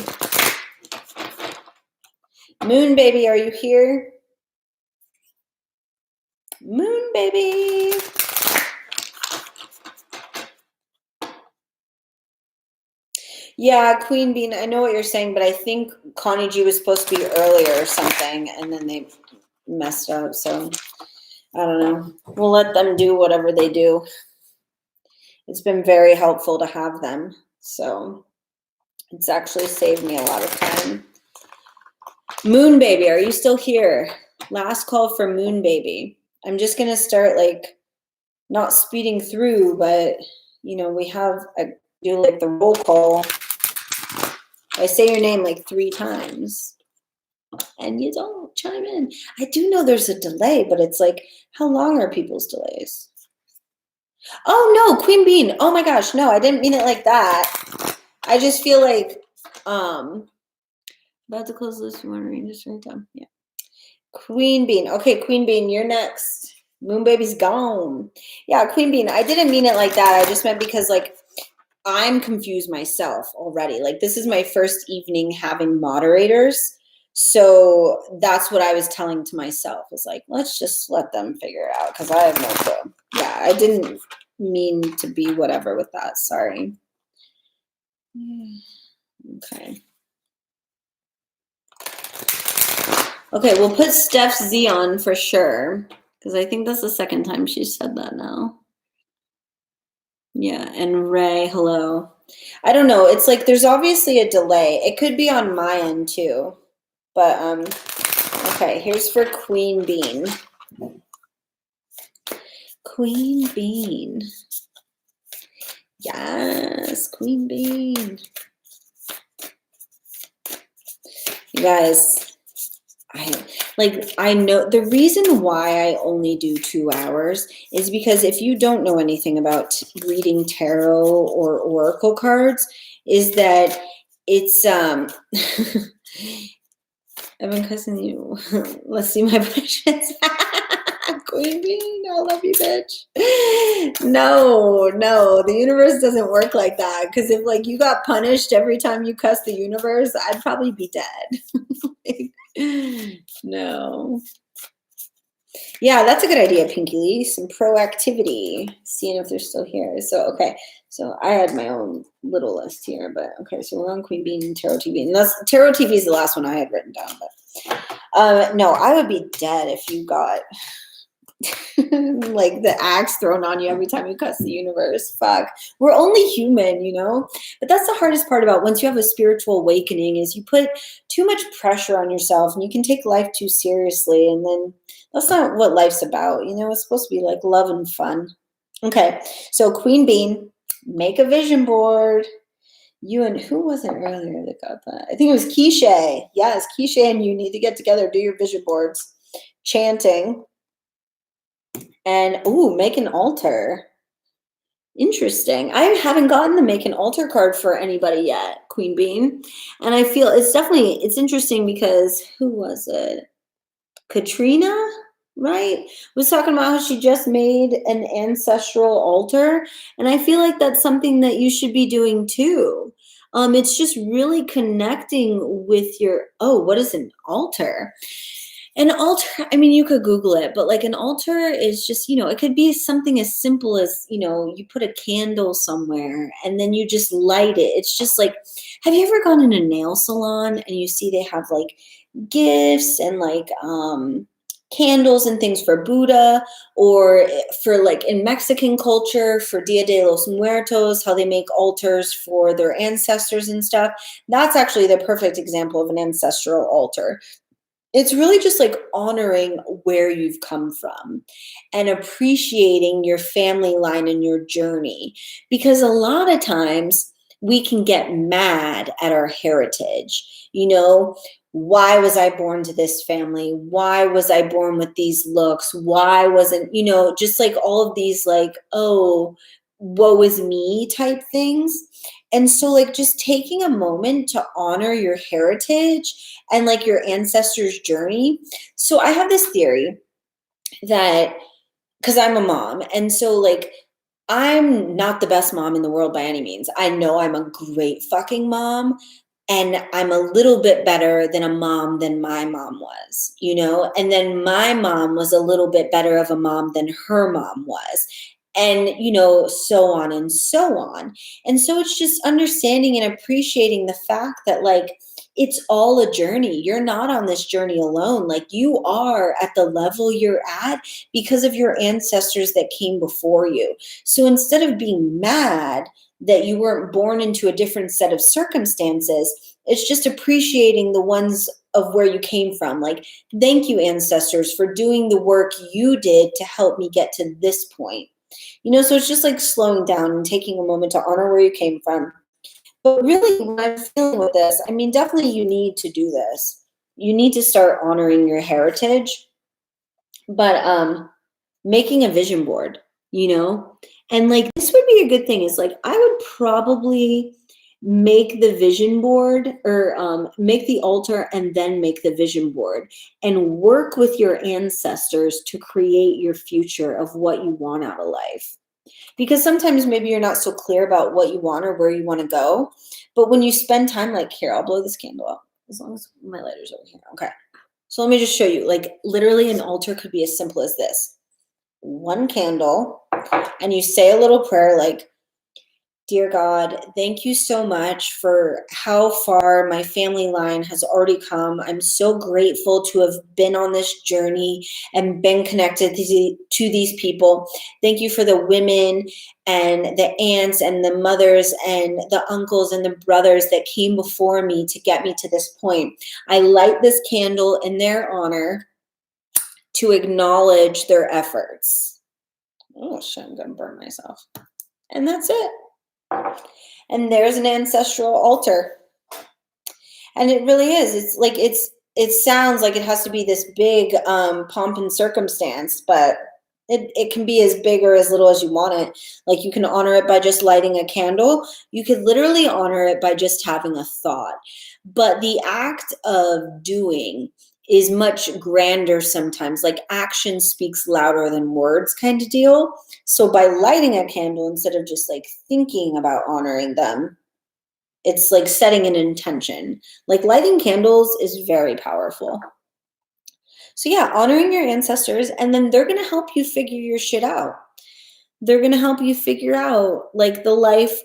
Moon Baby, are you here? Moon Baby. Yeah, Queen Bean, I know what you're saying, but I think Connie G was supposed to be earlier or something, and then they messed up, so I don't know. We'll let them do whatever they do. It's been very helpful to have them, so it's actually saved me a lot of time. Moon Baby, are you still here? Last call for Moon Baby. I'm just going to start, like, not speeding through, but, you know, we have, do like the roll call. I say your name like 3 times and you don't chime in. I do know there's a delay, but it's like, how long are people's delays? Oh no, Queen Bean. Oh my gosh, no, I didn't mean it like that. I just feel like, about to close this, you want to read this right down? Yeah. Queen Bean. Okay, Queen Bean, you're next. Moon Baby's gone. Yeah, Queen Bean, I didn't mean it like that. I just meant because, like, I'm confused myself already. Like, this is my first evening having moderators. So that's what I was telling to myself. Is like, let's just let them figure it out because I have no clue. Yeah, I didn't mean to be whatever with that. Sorry. Okay. Okay, we'll put Steph Z on for sure because I think that's the second time she said that now. Yeah, and Ray, hello. I don't know. It's like there's obviously a delay. It could be on my end too. But okay, here's for Queen Bean. Queen Bean. Yes, Queen Bean. You guys, I know the reason why I only do 2 hours is because if you don't know anything about reading tarot or oracle cards, is that it's I've been cussing you. Let's see my predictions. Queen Bee, I love you, bitch. No, the universe doesn't work like that. Because if like you got punished every time you cuss the universe, I'd probably be dead. No. Yeah, that's a good idea, Pinky Lee. Some proactivity. Seeing if they're still here. So, okay. So I had my own little list here, but okay. So we're on Queen Bee and Tarot TV. And Tarot TV is the last one I had written down. But no, I would be dead if you got like the axe thrown on you every time you cuss the universe. Fuck. We're only human, you know? But that's the hardest part about once you have a spiritual awakening is you put too much pressure on yourself and you can take life too seriously. And then that's not what life's about. You know, it's supposed to be like love and fun. Okay. So Queen Bean, make a vision board. You and who was it earlier that got that? I think it was Keisha. Yes, Keisha and you need to get together, do your vision boards. Chanting. And, make an altar. Interesting. I haven't gotten the make an altar card for anybody yet, Queen Bean. And I feel it's interesting because who was it? Katrina, right? Was talking about how she just made an ancestral altar. And I feel like that's something that you should be doing too. It's just really connecting with what is an altar? An altar, I mean, you could Google it, but like an altar is just, it could be something as simple as, you put a candle somewhere and then you just light it. It's just like, have you ever gone in a nail salon and you see they have like gifts and like candles and things for Buddha, or for like in Mexican culture for Dia de los Muertos, how they make altars for their ancestors and stuff. That's actually the perfect example of an ancestral altar. It's really just like honoring where you've come from and appreciating your family line and your journey. Because a lot of times we can get mad at our heritage. Why was I born to this family? Why was I born with these looks? Why wasn't, just like all of these like, oh, woe is me type things. And so like just taking a moment to honor your heritage and like your ancestors' journey. So I have this theory that, because I'm a mom, and so like I'm not the best mom in the world by any means. I know I'm a great fucking mom, and I'm a little bit better than a mom than my mom was, and then my mom was a little bit better of a mom than her mom was. And, so on and so on. And so it's just understanding and appreciating the fact that, like, it's all a journey. You're not on this journey alone. Like, you are at the level you're at because of your ancestors that came before you. So instead of being mad that you weren't born into a different set of circumstances, it's just appreciating the ones of where you came from. Like, thank you, ancestors, for doing the work you did to help me get to this point. So it's just like slowing down and taking a moment to honor where you came from. But really, when I'm feeling with this, I mean, definitely you need to do this. You need to start honoring your heritage, but making a vision board, and like this would be a good thing is like I would probably make the vision board or make the altar and then make the vision board and work with your ancestors to create your future of what you want out of life. Because sometimes maybe you're not so clear about what you want or where you want to go. But when you spend time, like, here, I'll blow this candle out as long as my lighter's over here. Okay. So let me just show you, like, literally an altar could be as simple as this. One candle, and you say a little prayer like, dear God, thank you so much for how far my family line has already come. I'm so grateful to have been on this journey and been connected to these people. Thank you for the women and the aunts and the mothers and the uncles and the brothers that came before me to get me to this point. I light this candle in their honor to acknowledge their efforts. Oh, shit, I'm going to burn myself. And that's it. And there's an ancestral altar. And it really is. It's like it sounds like it has to be this big pomp and circumstance, but it can be as big or as little as you want it. Like you can honor it by just lighting a candle. You could literally honor it by just having a thought. But the act of doing is much grander sometimes, like action speaks louder than words kind of deal. So by lighting a candle, instead of just like thinking about honoring them, it's like setting an intention. Like lighting candles is very powerful. So yeah, honoring your ancestors, and then they're going to help you figure your shit out. They're going to help you figure out like the life.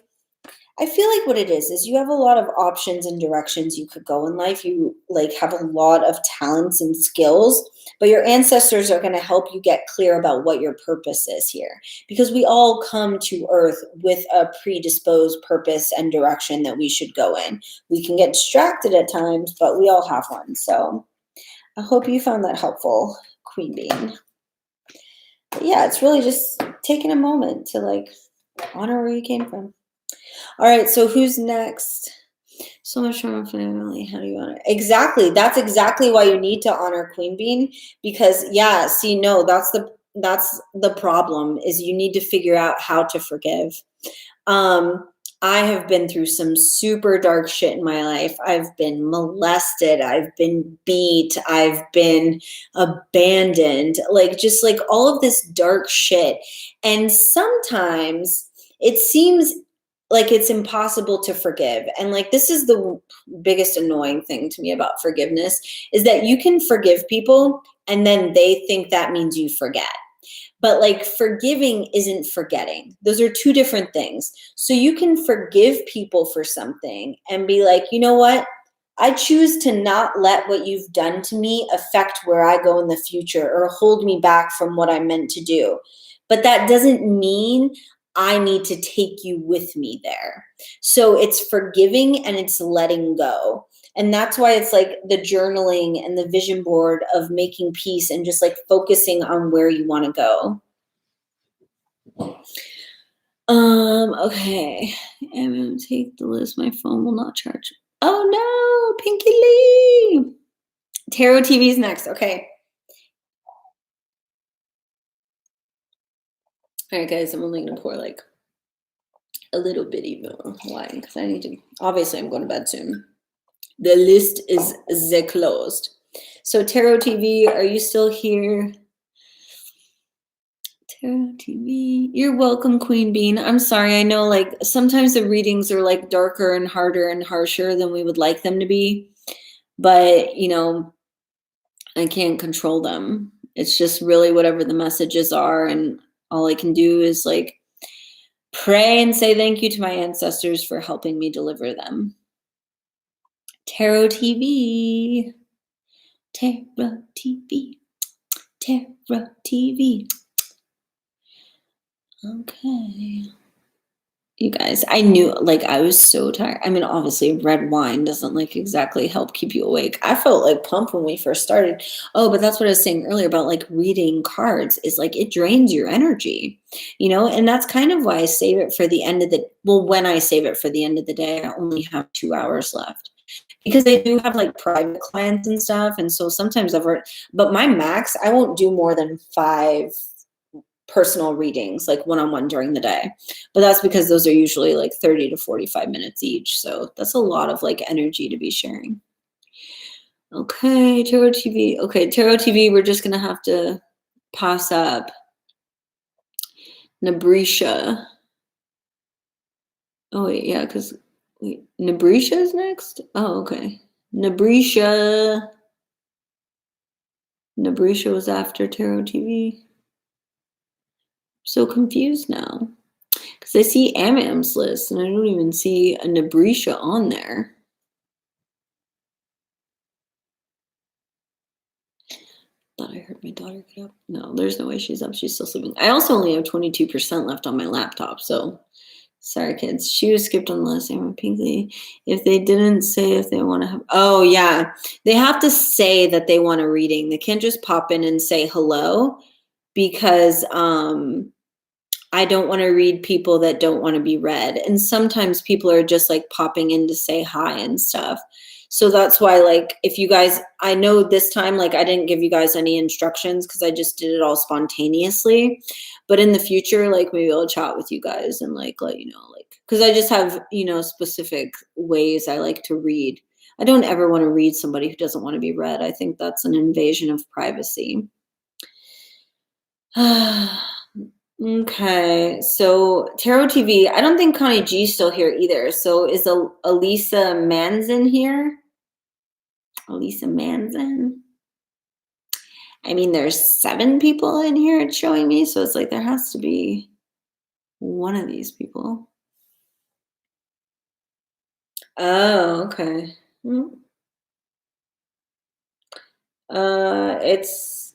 I feel like what it is you have a lot of options and directions you could go in life. You like have a lot of talents and skills, but your ancestors are going to help you get clear about what your purpose is here, because we all come to earth with a predisposed purpose and direction that we should go in. We can get distracted at times, but we all have one. So I hope you found that helpful, Queen Bean. But yeah, it's really just taking a moment to like honor where you came from. All right, so who's next? So much from family. How do you honor? Exactly. That's exactly why you need to honor Queen Bean, because yeah, see, no, that's the problem, is you need to figure out how to forgive. I have been through some super dark shit in my life. I've been molested. I've been beat. I've been abandoned. Like, just like all of this dark shit. And sometimes it seems like it's impossible to forgive. And like, this is the biggest annoying thing to me about forgiveness, is that you can forgive people and then they think that means you forget. But like, forgiving isn't forgetting. Those are two different things. So you can forgive people for something and be like, you know what? I choose to not let what you've done to me affect where I go in the future or hold me back from what I meant to do. But that doesn't mean I need to take you with me there. So it's forgiving and it's letting go. And that's why it's like the journaling and the vision board of making peace and just like focusing on where you want to go. Okay. I'm going to take the list. My phone will not charge. Oh no, Pinky Lee. Tarot TV's next. Okay. All right, guys, I'm only going to pour like a little bitty more wine because I need to, obviously I'm going to bed soon. The list is closed. So Tarot TV, are you still here? Tarot TV, you're welcome, Queen Bean. I'm sorry. I know like sometimes the readings are like darker and harder and harsher than we would like them to be. But, you know, I can't control them. It's just really whatever the messages are. And all I can do is like pray and say thank you to my ancestors for helping me deliver them. Tarot TV. Tarot TV. Tarot TV. Okay. You guys, I knew, like, I was so tired. I mean, obviously, red wine doesn't, like, exactly help keep you awake. I felt, like, pumped when we first started. Oh, but that's what I was saying earlier about, like, reading cards is, like, it drains your energy, you know? And that's kind of why I save it for the end of the, well, when I save it for the end of the day, I only have 2 hours left. Because I do have, like, private clients and stuff, and so sometimes but my max, I won't do more than 5 personal readings, like one-on-one during the day. But that's because those are usually like 30 to 45 minutes each. So that's a lot of like energy to be sharing. Okay, Tarot TV. Okay, Tarot TV, we're just going to have to pass up Nabrisha. Oh, wait, yeah, because Nabrisha is next? Oh, okay. Nabrisha was after Tarot TV. So confused now. Because I see Amam's list and I don't even see a Nabrisha on there. Thought I heard my daughter get up. No, there's no way she's up. She's still sleeping. I also only have 22% left on my laptop. So sorry, kids. She was skipped on the list. Amma Pinkley. If they didn't say if they want to have. Oh, yeah. They have to say that they want a reading. They can't just pop in and say hello, because I don't want to read people that don't want to be read. And sometimes people are just like popping in to say hi and stuff. So that's why, like, if you guys, I know this time, like, I didn't give you guys any instructions because I just did it all spontaneously. But in the future, like, maybe I'll chat with you guys and, like, let you know, like, because I just have, you know, specific ways I like to read. I don't ever want to read somebody who doesn't want to be read. I think that's an invasion of privacy. Okay, so Tarot TV. I don't think Connie G's still here either. So is Elisa Manzin here? Elisa Manzin. I mean, there's 7 people in here it's showing me, so it's like there has to be one of these people. Oh, okay. It's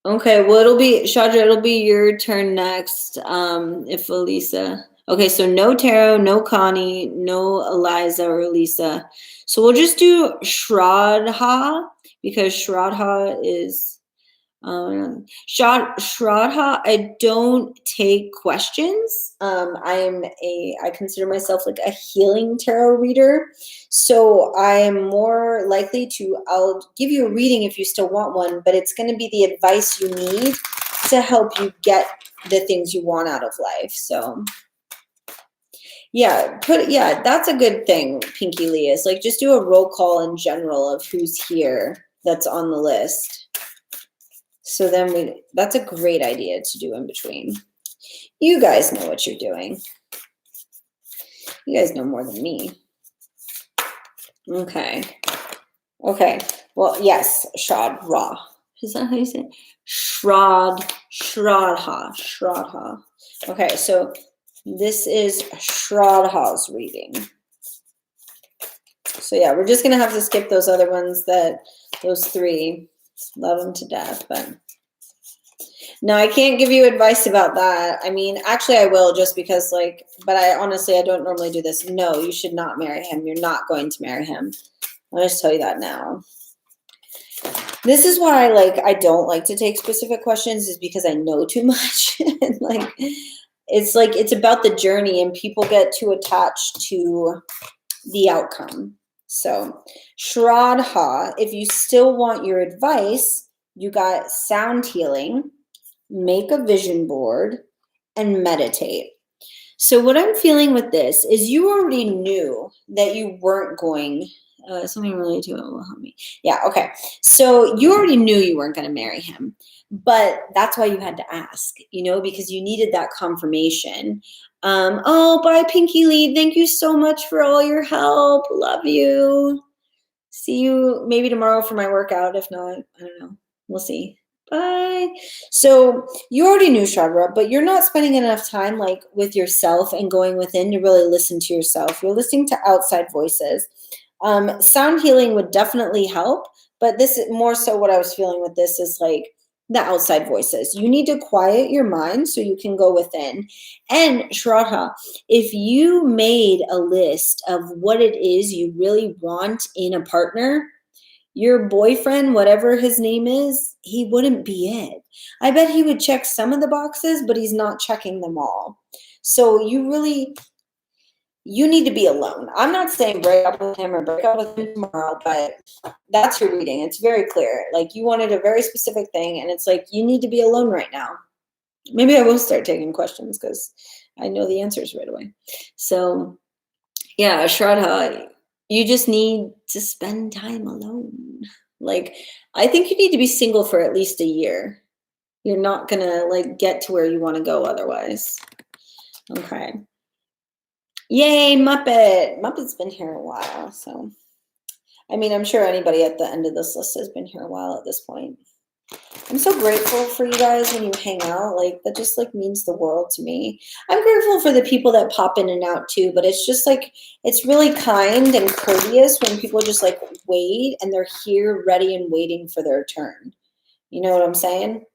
okay. Well, it'll be Shadra. It'll be your turn next. If Elisa. Okay, so no Tarot, no Connie, no Eliza or Elisa. So we'll just do Shraddha because Shraddha is Shraddha, I don't take questions. I consider myself like a healing tarot reader. So I'm more likely I'll give you a reading if you still want one, but it's going to be the advice you need to help you get the things you want out of life. So yeah, that's a good thing, Pinky Lee, is like just do a roll call in general of who's here that's on the list. So then that's a great idea to do in between. You guys know what you're doing. You guys know more than me. Okay. Okay. Well, yes, Shraddha. Is that how you say it? Shraddha. Okay, so this is Shraddha's reading. So yeah, we're just going to have to skip those other ones, those 3. Love them to death, but no, I can't give you advice about that. I mean, actually I will, just because but I don't normally do this. No, you should not marry him. You're not going to marry him. I'll just tell you that now. This is why I don't like to take specific questions, is because I know too much. And it's about the journey and people get too attached to the outcome. So Shraddha, if you still want your advice, you got sound healing, make a vision board, and meditate. So what I'm feeling with this is you already knew that you weren't going, something related to it will help me. Yeah, okay. So you already knew you weren't going to marry him, but that's why you had to ask, because you needed that confirmation. Oh, bye, Pinky Lee. Thank you so much for all your help. Love you. See you maybe tomorrow for my workout. If not, I don't know. We'll see. Bye. So you already knew Shadra, but you're not spending enough time with yourself and going within to really listen to yourself. You're listening to outside voices. Sound healing would definitely help, but this is more so what I was feeling with this is the outside voices. You need to quiet your mind so you can go within. And Shraddha, if you made a list of what it is you really want in a partner, your boyfriend, whatever his name is, he wouldn't be it. I bet he would check some of the boxes, but he's not checking them all. So you need to be alone. I'm not saying break up with him or break up with him tomorrow, but that's your reading. It's very clear. You wanted a very specific thing, and it's you need to be alone right now. Maybe I will start taking questions because I know the answers right away. So yeah, Shraddha, you just need to spend time alone. I think you need to be single for at least a year. You're not gonna get to where you want to go otherwise. Okay. Yay, Muppet. Muppet's been here a while, so I mean, I'm sure anybody at the end of this list has been here a while at this point. I'm so grateful for you guys when you hang out. That just means the world to me. I'm grateful for the people that pop in and out too, but it's just it's really kind and courteous when people just wait and they're here ready and waiting for their turn. You know what I'm saying?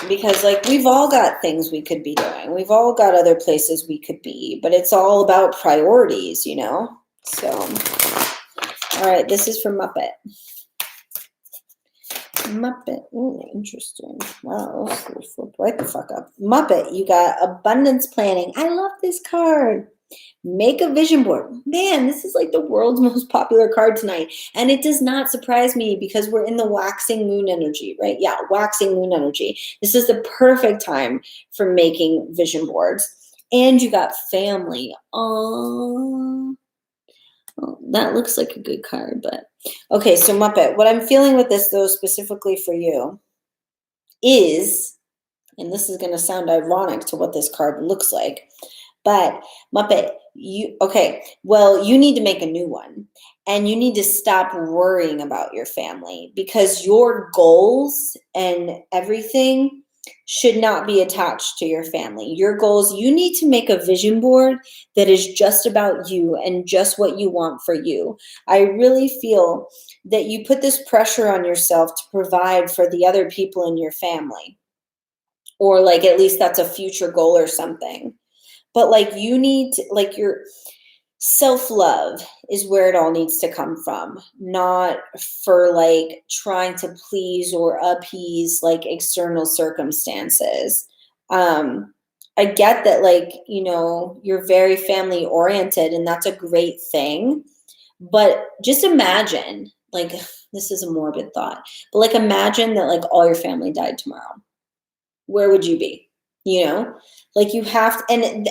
Because we've all got things we could be doing. We've all got other places we could be, but it's all about priorities, So, all right, this is from Muppet. Muppet. Oh, interesting. Wow, this flipped right the fuck up. Muppet, you got abundance planning. I love this card. Make a vision board. Man, this is the world's most popular card tonight. And it does not surprise me because we're in the waxing moon energy, right? Yeah, waxing moon energy. This is the perfect time for making vision boards. And you got family. Oh, Well, that looks like a good card, but okay. So Muppet, what I'm feeling with this though, specifically for you, is, and this is going to sound ironic to what this card looks like, but Muppet, you need to make a new one, and you need to stop worrying about your family, because your goals and everything should not be attached to your family. Your goals, you need to make a vision board that is just about you and just what you want for you. I really feel that you put this pressure on yourself to provide for the other people in your family, or like at least that's a future goal or something. But like you need to, like your self-love is where it all needs to come from, not for like trying to please or appease like external circumstances. um I get that, like, you're very family oriented, and that's a great thing, but just imagine, like, this is a morbid thought, but like imagine that like all your family died tomorrow. Where would you be? Like you have to, and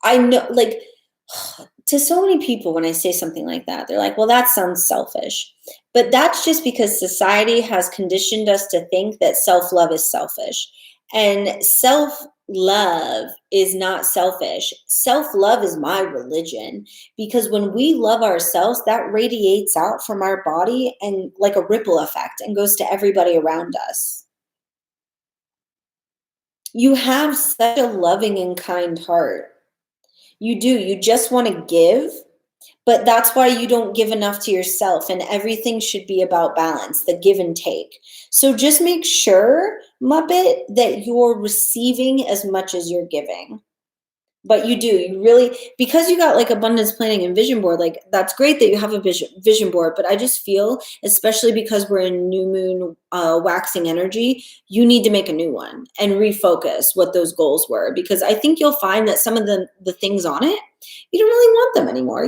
I know, like, to so many people, when I say something like that, they're like, well, that sounds selfish. But that's just because society has conditioned us to think that self-love is selfish. And self-love is not selfish. Self-love is my religion, because when we love ourselves, that radiates out from our body and like a ripple effect and goes to everybody around us. You have such a loving and kind heart. You do. You just want to give, but that's why you don't give enough to yourself, and everything should be about balance, the give and take. So just make sure, Muppet, that you're receiving as much as you're giving. But you really, because you got like abundance planning and vision board, like that's great that you have a vision board, but I just feel, especially because we're in new moon waxing energy, you need to make a new one and refocus what those goals were, because I think you'll find that some of the things on it, you don't really want them anymore.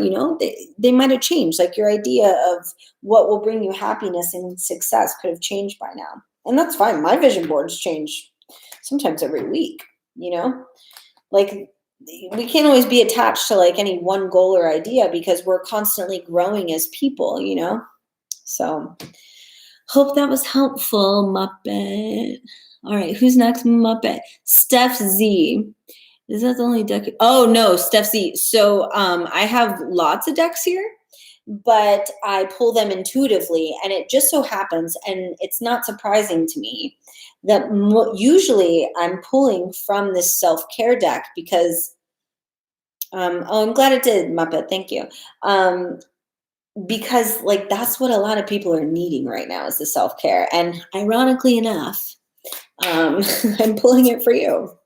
They might have changed. Like your idea of what will bring you happiness and success could have changed by now, and that's fine. My vision boards change sometimes every week. Like, we can't always be attached to like any one goal or idea, because we're constantly growing as people. So hope that was helpful, Muppet. All right, who's next? Muppet. Steph Z. Is that the only deck? Oh no, Steph Z. So I have lots of decks here, but I pull them intuitively, and it just so happens, and it's not surprising to me, that usually I'm pulling from this self-care deck, because I'm glad it did, Muppet. Thank you. Because like that's what a lot of people are needing right now, is the self-care. And ironically enough, I'm pulling it for you.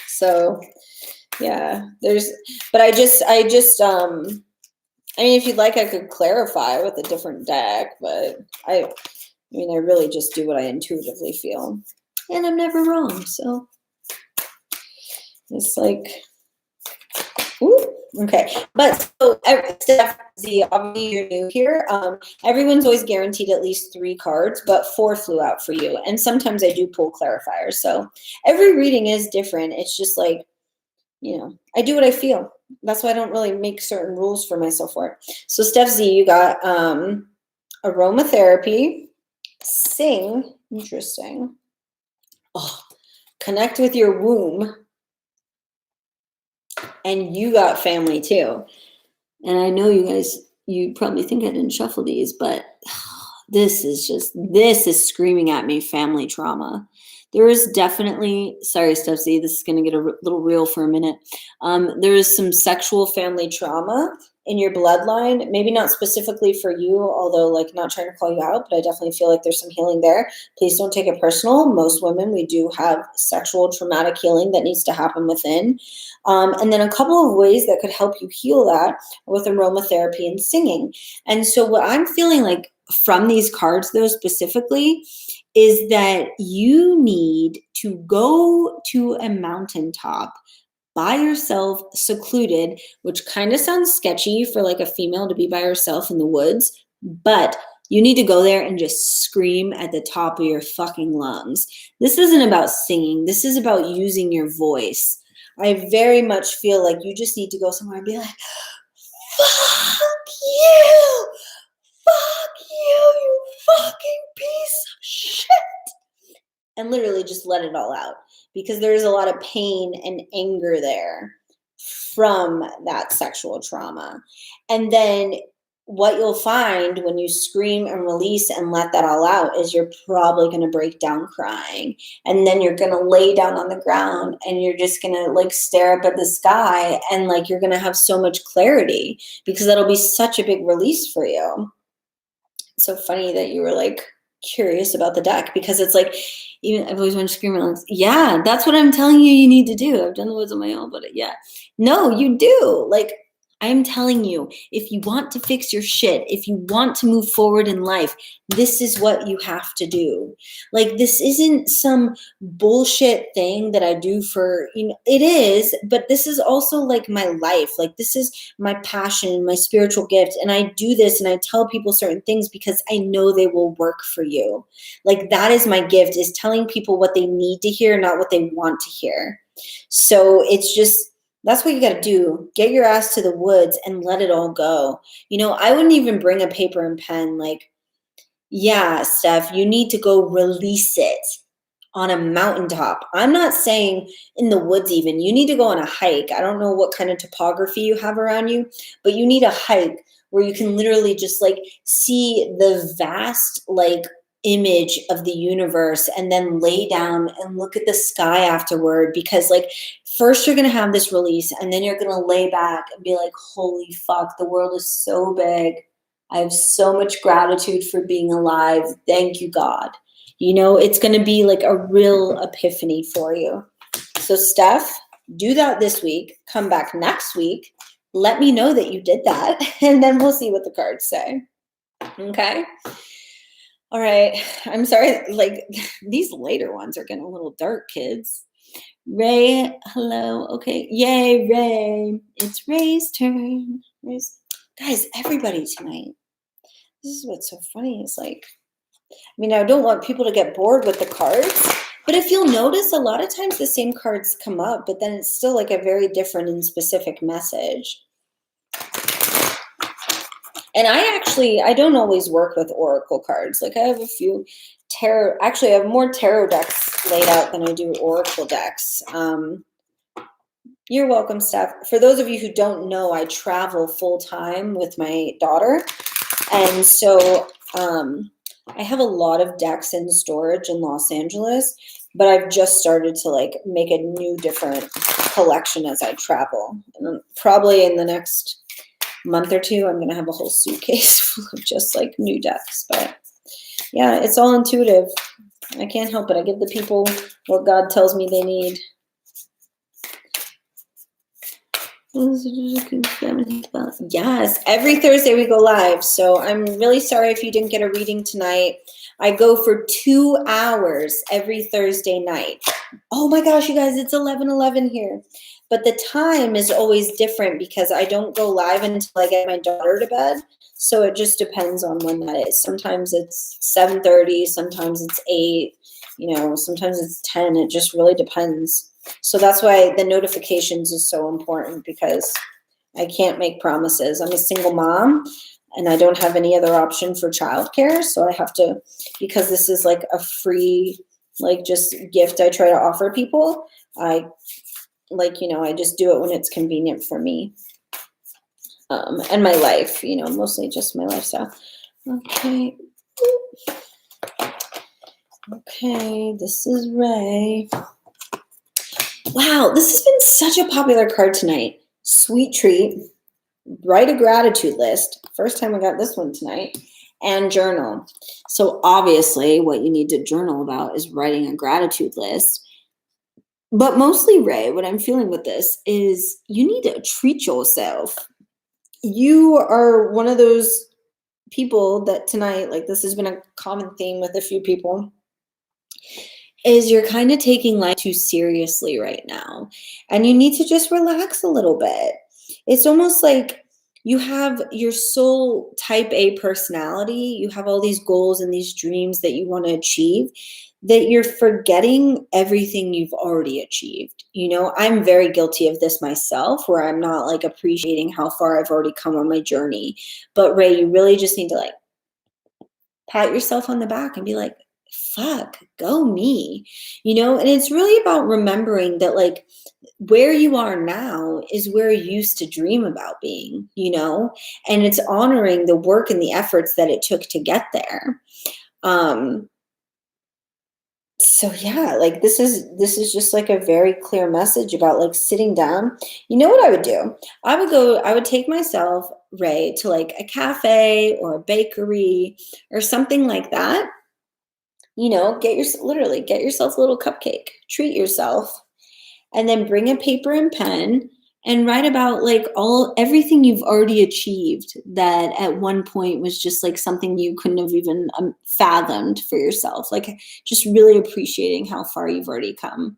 So yeah, but I mean, if you'd like, I could clarify with a different deck, but I really just do what I intuitively feel, and I'm never wrong. So it's like, ooh, okay. But so, Steph Z, obviously you're new here. Everyone's always guaranteed at least 3 cards, but 4 flew out for you. And sometimes I do pull clarifiers. So every reading is different. It's just like, I do what I feel. That's why I don't really make certain rules for myself for it. So Steph Z, you got aromatherapy, sing, interesting. Oh, connect with your womb. And you got family too. And I know you guys, you probably think I didn't shuffle these, but this is screaming at me family trauma. There is definitely, sorry, Steph-Z, this is going to get a little real for a minute. There is some sexual family trauma in your bloodline, maybe not specifically for you, although like not trying to call you out, but I definitely feel like there's some healing there. Please don't take it personal. Most women, we do have sexual traumatic healing that needs to happen within. And then a couple of ways that could help you heal that with aromatherapy and singing. And so what I'm feeling like from these cards though specifically is that you need to go to a mountaintop by yourself, secluded, which kind of sounds sketchy for like a female to be by herself in the woods, but you need to go there and just scream at the top of your fucking lungs. This isn't about singing. This is about using your voice. I very much feel like you just need to go somewhere and be like, fuck you! Fuck you, you fucking piece of shit! And literally just let it all out, because there's a lot of pain and anger there from that sexual trauma. And then what you'll find when you scream and release and let that all out is you're probably going to break down crying. And then you're going to lay down on the ground and you're just going to like stare up at the sky, and like you're going to have so much clarity, because that'll be such a big release for you. It's so funny that you were like curious about the deck, because it's like, even I've always wanted to scream like, yeah, that's what I'm telling you need to do. I've done the woods on my own, but yeah, no, you do. Like, I'm telling you, if you want to fix your shit, if you want to move forward in life, this is what you have to do. Like, this isn't some bullshit thing that I do for, it is, but this is also like my life. Like, this is my passion, my spiritual gift. And I do this and I tell people certain things because I know they will work for you. Like, that is my gift, is telling people what they need to hear, not what they want to hear. So it's just, that's what you got to do. Get your ass to the woods and let it all go. I wouldn't even bring a paper and pen. Like, yeah, Steph, you need to go release it on a mountaintop. I'm not saying in the woods even. You need to go on a hike. I don't know what kind of topography you have around you, but you need a hike where you can literally just like see the vast like image of the universe, and then lay down and look at the sky afterward, because like first you're going to have this release, and then you're going to lay back and be like, holy fuck, the world is so big. I have so much gratitude for being alive. Thank you, God. It's going to be like a real epiphany for you. So Steph, do that this week. Come back next week. Let me know that you did that, and then we'll see what the cards say. Okay? All right. I'm sorry. Like, these later ones are getting a little dark, kids. Ray, hello. Okay. Yay, Ray. It's Ray's turn. Guys, everybody tonight. This is what's so funny is like, I don't want people to get bored with the cards, but if you'll notice, a lot of times the same cards come up, but then it's still like a very different and specific message. And I don't always work with oracle cards. Like, I have a few tarot. Actually, I have more tarot decks laid out than I do oracle decks. You're welcome, Steph. For those of you who don't know, I travel full time with my daughter. And so I have a lot of decks in storage in Los Angeles, but I've just started to like make a new different collection as I travel. And probably in the next month or two, I'm going to have a whole suitcase full of just like new decks. But yeah, it's all intuitive. I can't help it. I give the people what God tells me they need. Yes, every Thursday we go live. So I'm really sorry if you didn't get a reading tonight. I go for 2 hours every Thursday night. Oh my gosh, you guys, it's 11:11 here. But the time is always different because I don't go live until I get my daughter to bed. So it just depends on when that is. Sometimes it's 7:30, sometimes it's 8, sometimes it's 10. It just really depends. So that's why the notifications is so important, because I can't make promises. I'm a single mom and I don't have any other option for childcare. So I have to, because this is like a free, like just gift I try to offer people. I just do it when it's convenient for me. And my life, mostly just my lifestyle. Okay. Okay, this is Ray. Wow, this has been such a popular card tonight. Sweet treat. Write a gratitude list. First time I got this one tonight. And journal. So obviously what you need to journal about is writing a gratitude list. But mostly, Ray, what I'm feeling with this is you need to treat yourself. You are one of those people that tonight, like this has been a common theme with a few people, is you're kind of taking life too seriously right now. And you need to just relax a little bit. It's almost like you have your soul type A personality. You have all these goals and these dreams that you want to achieve. that you're forgetting everything you've already achieved. I'm very guilty of this myself, where I'm not like appreciating how far I've already come on my journey. But Ray, you really just need to like pat yourself on the back and be like, fuck, go me. And it's really about remembering that like where you are now is where you used to dream about being, and it's honoring the work and the efforts that it took to get there. So yeah, like this is just like a very clear message about like sitting down. You know what I would do? I would take myself, Ray, to like a cafe or a bakery or something like that. Literally get yourself a little cupcake, treat yourself, and then bring a paper and pen and write about like everything you've already achieved that at one point was just like something you couldn't have even fathomed for yourself. Like just really appreciating how far you've already come,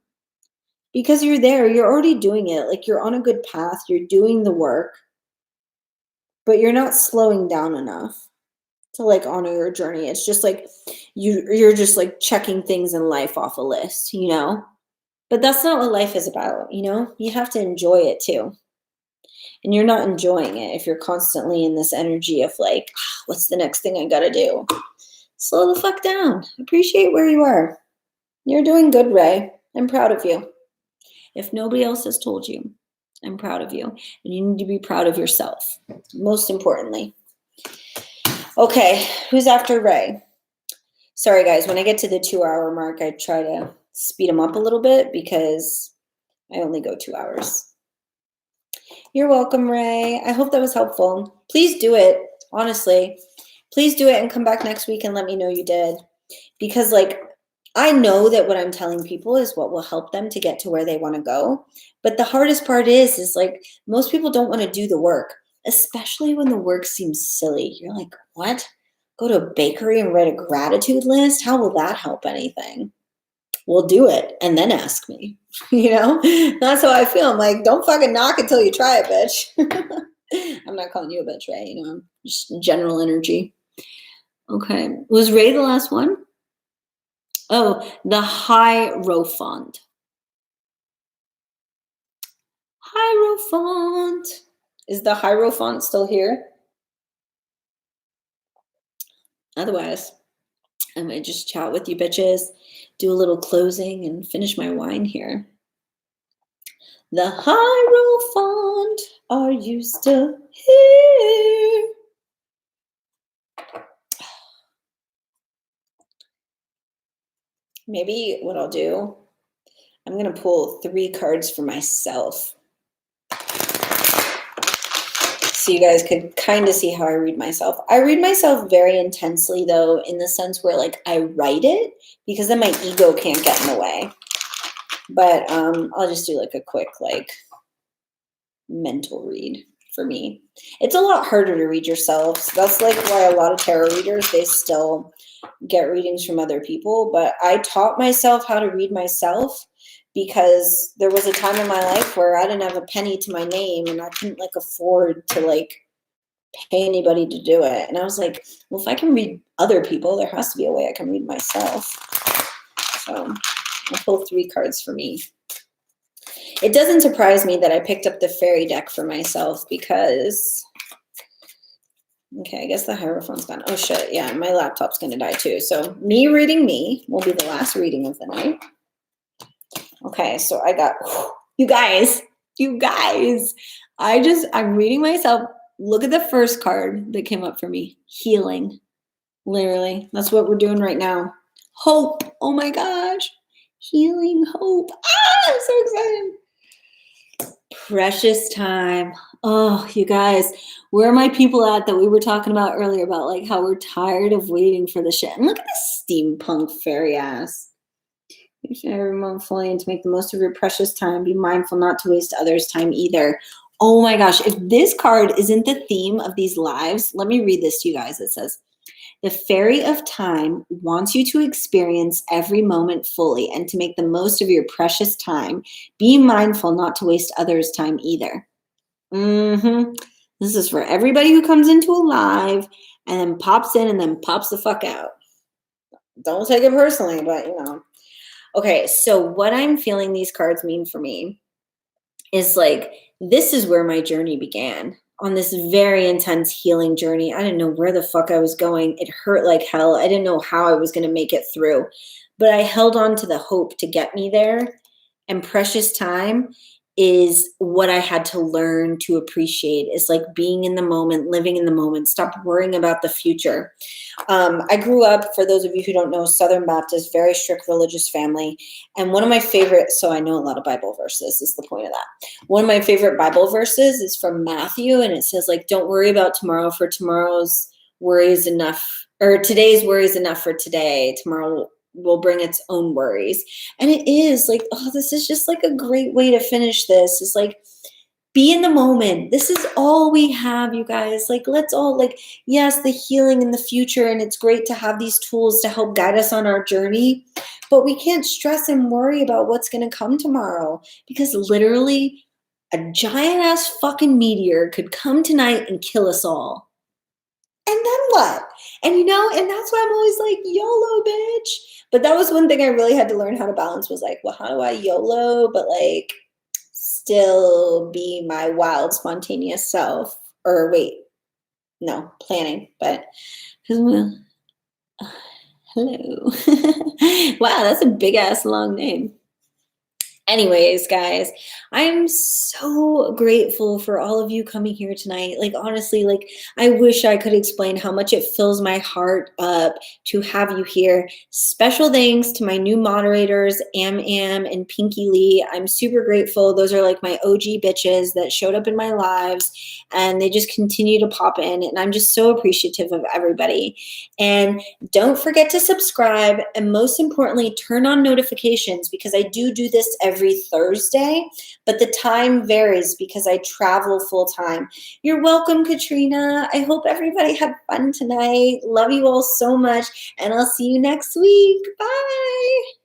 because you're there, you're already doing it. Like you're on a good path, you're doing the work, but you're not slowing down enough to like honor your journey. It's just like you're just like checking things in life off a list, But that's not what life is about, You have to enjoy it too. And you're not enjoying it if you're constantly in this energy of like, what's the next thing I gotta do? Slow the fuck down. Appreciate where you are. You're doing good, Ray. I'm proud of you. If nobody else has told you, I'm proud of you. And you need to be proud of yourself, most importantly. Okay, who's after Ray? Sorry, guys. When I get to the 2-hour mark, I try to speed them up a little bit because I only go 2 hours. You're welcome, Ray. I hope that was helpful. Please do it, honestly. Please do it and come back next week and let me know you did. Because, like, I know that what I'm telling people is what will help them to get to where they want to go. But the hardest part is like, most people don't want to do the work, especially when the work seems silly. You're like, what? Go to a bakery and write a gratitude list? How will that help anything? Well, do it and then ask me. That's how I feel. I'm like, don't fucking knock until you try it, bitch. I'm not calling you a bitch, Ray. Just general energy. Okay. Was Ray the last one? Oh, the Hierophant. Hierophant. Is the Hierophant still here? Otherwise, I might just chat with you bitches, do a little closing, and finish my wine here. The Hierophant, are you still here? Maybe what I'll do, I'm going to pull 3 cards for myself. So you guys could kind of see how I read myself. I read myself very intensely, though, in the sense where, like, I write it because then my ego can't get in the way. But I'll just do, like, a quick, like, mental read for me. It's a lot harder to read yourselves. That's, like, why a lot of tarot readers, they still get readings from other people. But I taught myself how to read myself because there was a time in my life where I didn't have a penny to my name and I couldn't like afford to like pay anybody to do it. And I was like, well, if I can read other people, there has to be a way I can read myself. So I'll pull 3 cards for me. It doesn't surprise me that I picked up the fairy deck for myself because, okay, I guess the Hierophant's gone. Oh shit, yeah, my laptop's gonna die too. So me reading me will be the last reading of the night. Okay, so I got, you guys, I'm reading myself. Look at the first card that came up for me. Healing. Literally. That's what we're doing right now. Hope. Oh my gosh. Healing, hope. I'm so excited. Precious time. Oh, you guys, where are my people at that we were talking about earlier about like how we're tired of waiting for the shit? And look at this steampunk fairy ass. You should every moment fully and to make the most of your precious time. Be mindful not to waste others' time either. Oh my gosh, if this card isn't the theme of these lives, let me read this to you guys. It says, the fairy of time wants you to experience every moment fully and to make the most of your precious time. Be mindful not to waste others' time either. This is for everybody who comes into a live and then pops in and then pops the fuck out. Don't take it personally, but you know. Okay, so what I'm feeling these cards mean for me is like, this is where my journey began on this very intense healing journey. I didn't know where the fuck I was going. It hurt like hell. I didn't know how I was going to make it through, but I held on to the hope to get me there. And precious time is what I had to learn to appreciate. Is like being in the moment, living in the moment, stop worrying about the future. I grew up, for those of you who don't know, Southern Baptist, very strict religious family. And one of my favorite, so I know a lot of Bible verses, is the point of that. One of my favorite Bible verses is from Matthew, and it says, like, don't worry about tomorrow, for tomorrow's worry is enough, or today's worry is enough for today. Tomorrow will bring its own worries. And it is like, oh, this is just like a great way to finish this. It's like, be in the moment. This is all we have, you guys. Like, let's all, like, yes, the healing in the future, and it's great to have these tools to help guide us on our journey, but we can't stress and worry about what's going to come tomorrow, because literally a giant ass fucking meteor could come tonight and kill us all. And then what? And you know, and that's why I'm always like, YOLO, bitch. But that was one thing I really had to learn how to balance, was like, well, how do I YOLO, but like still be my wild, spontaneous self? Or wait, no, planning, but well, hello. Wow, that's a big ass long name. Anyways, guys, I'm so grateful for all of you coming here tonight. Like, honestly, like, I wish I could explain how much it fills my heart up to have you here. Special thanks to my new moderators, Am and Pinky Lee. I'm super grateful. Those are like my OG bitches that showed up in my lives, and they just continue to pop in. And I'm just so appreciative of everybody. And don't forget to subscribe. And most importantly, turn on notifications, because I do this every Thursday, but the time varies because I travel full time. You're welcome, Katrina. I hope everybody had fun tonight. Love you all so much, and I'll see you next week. Bye.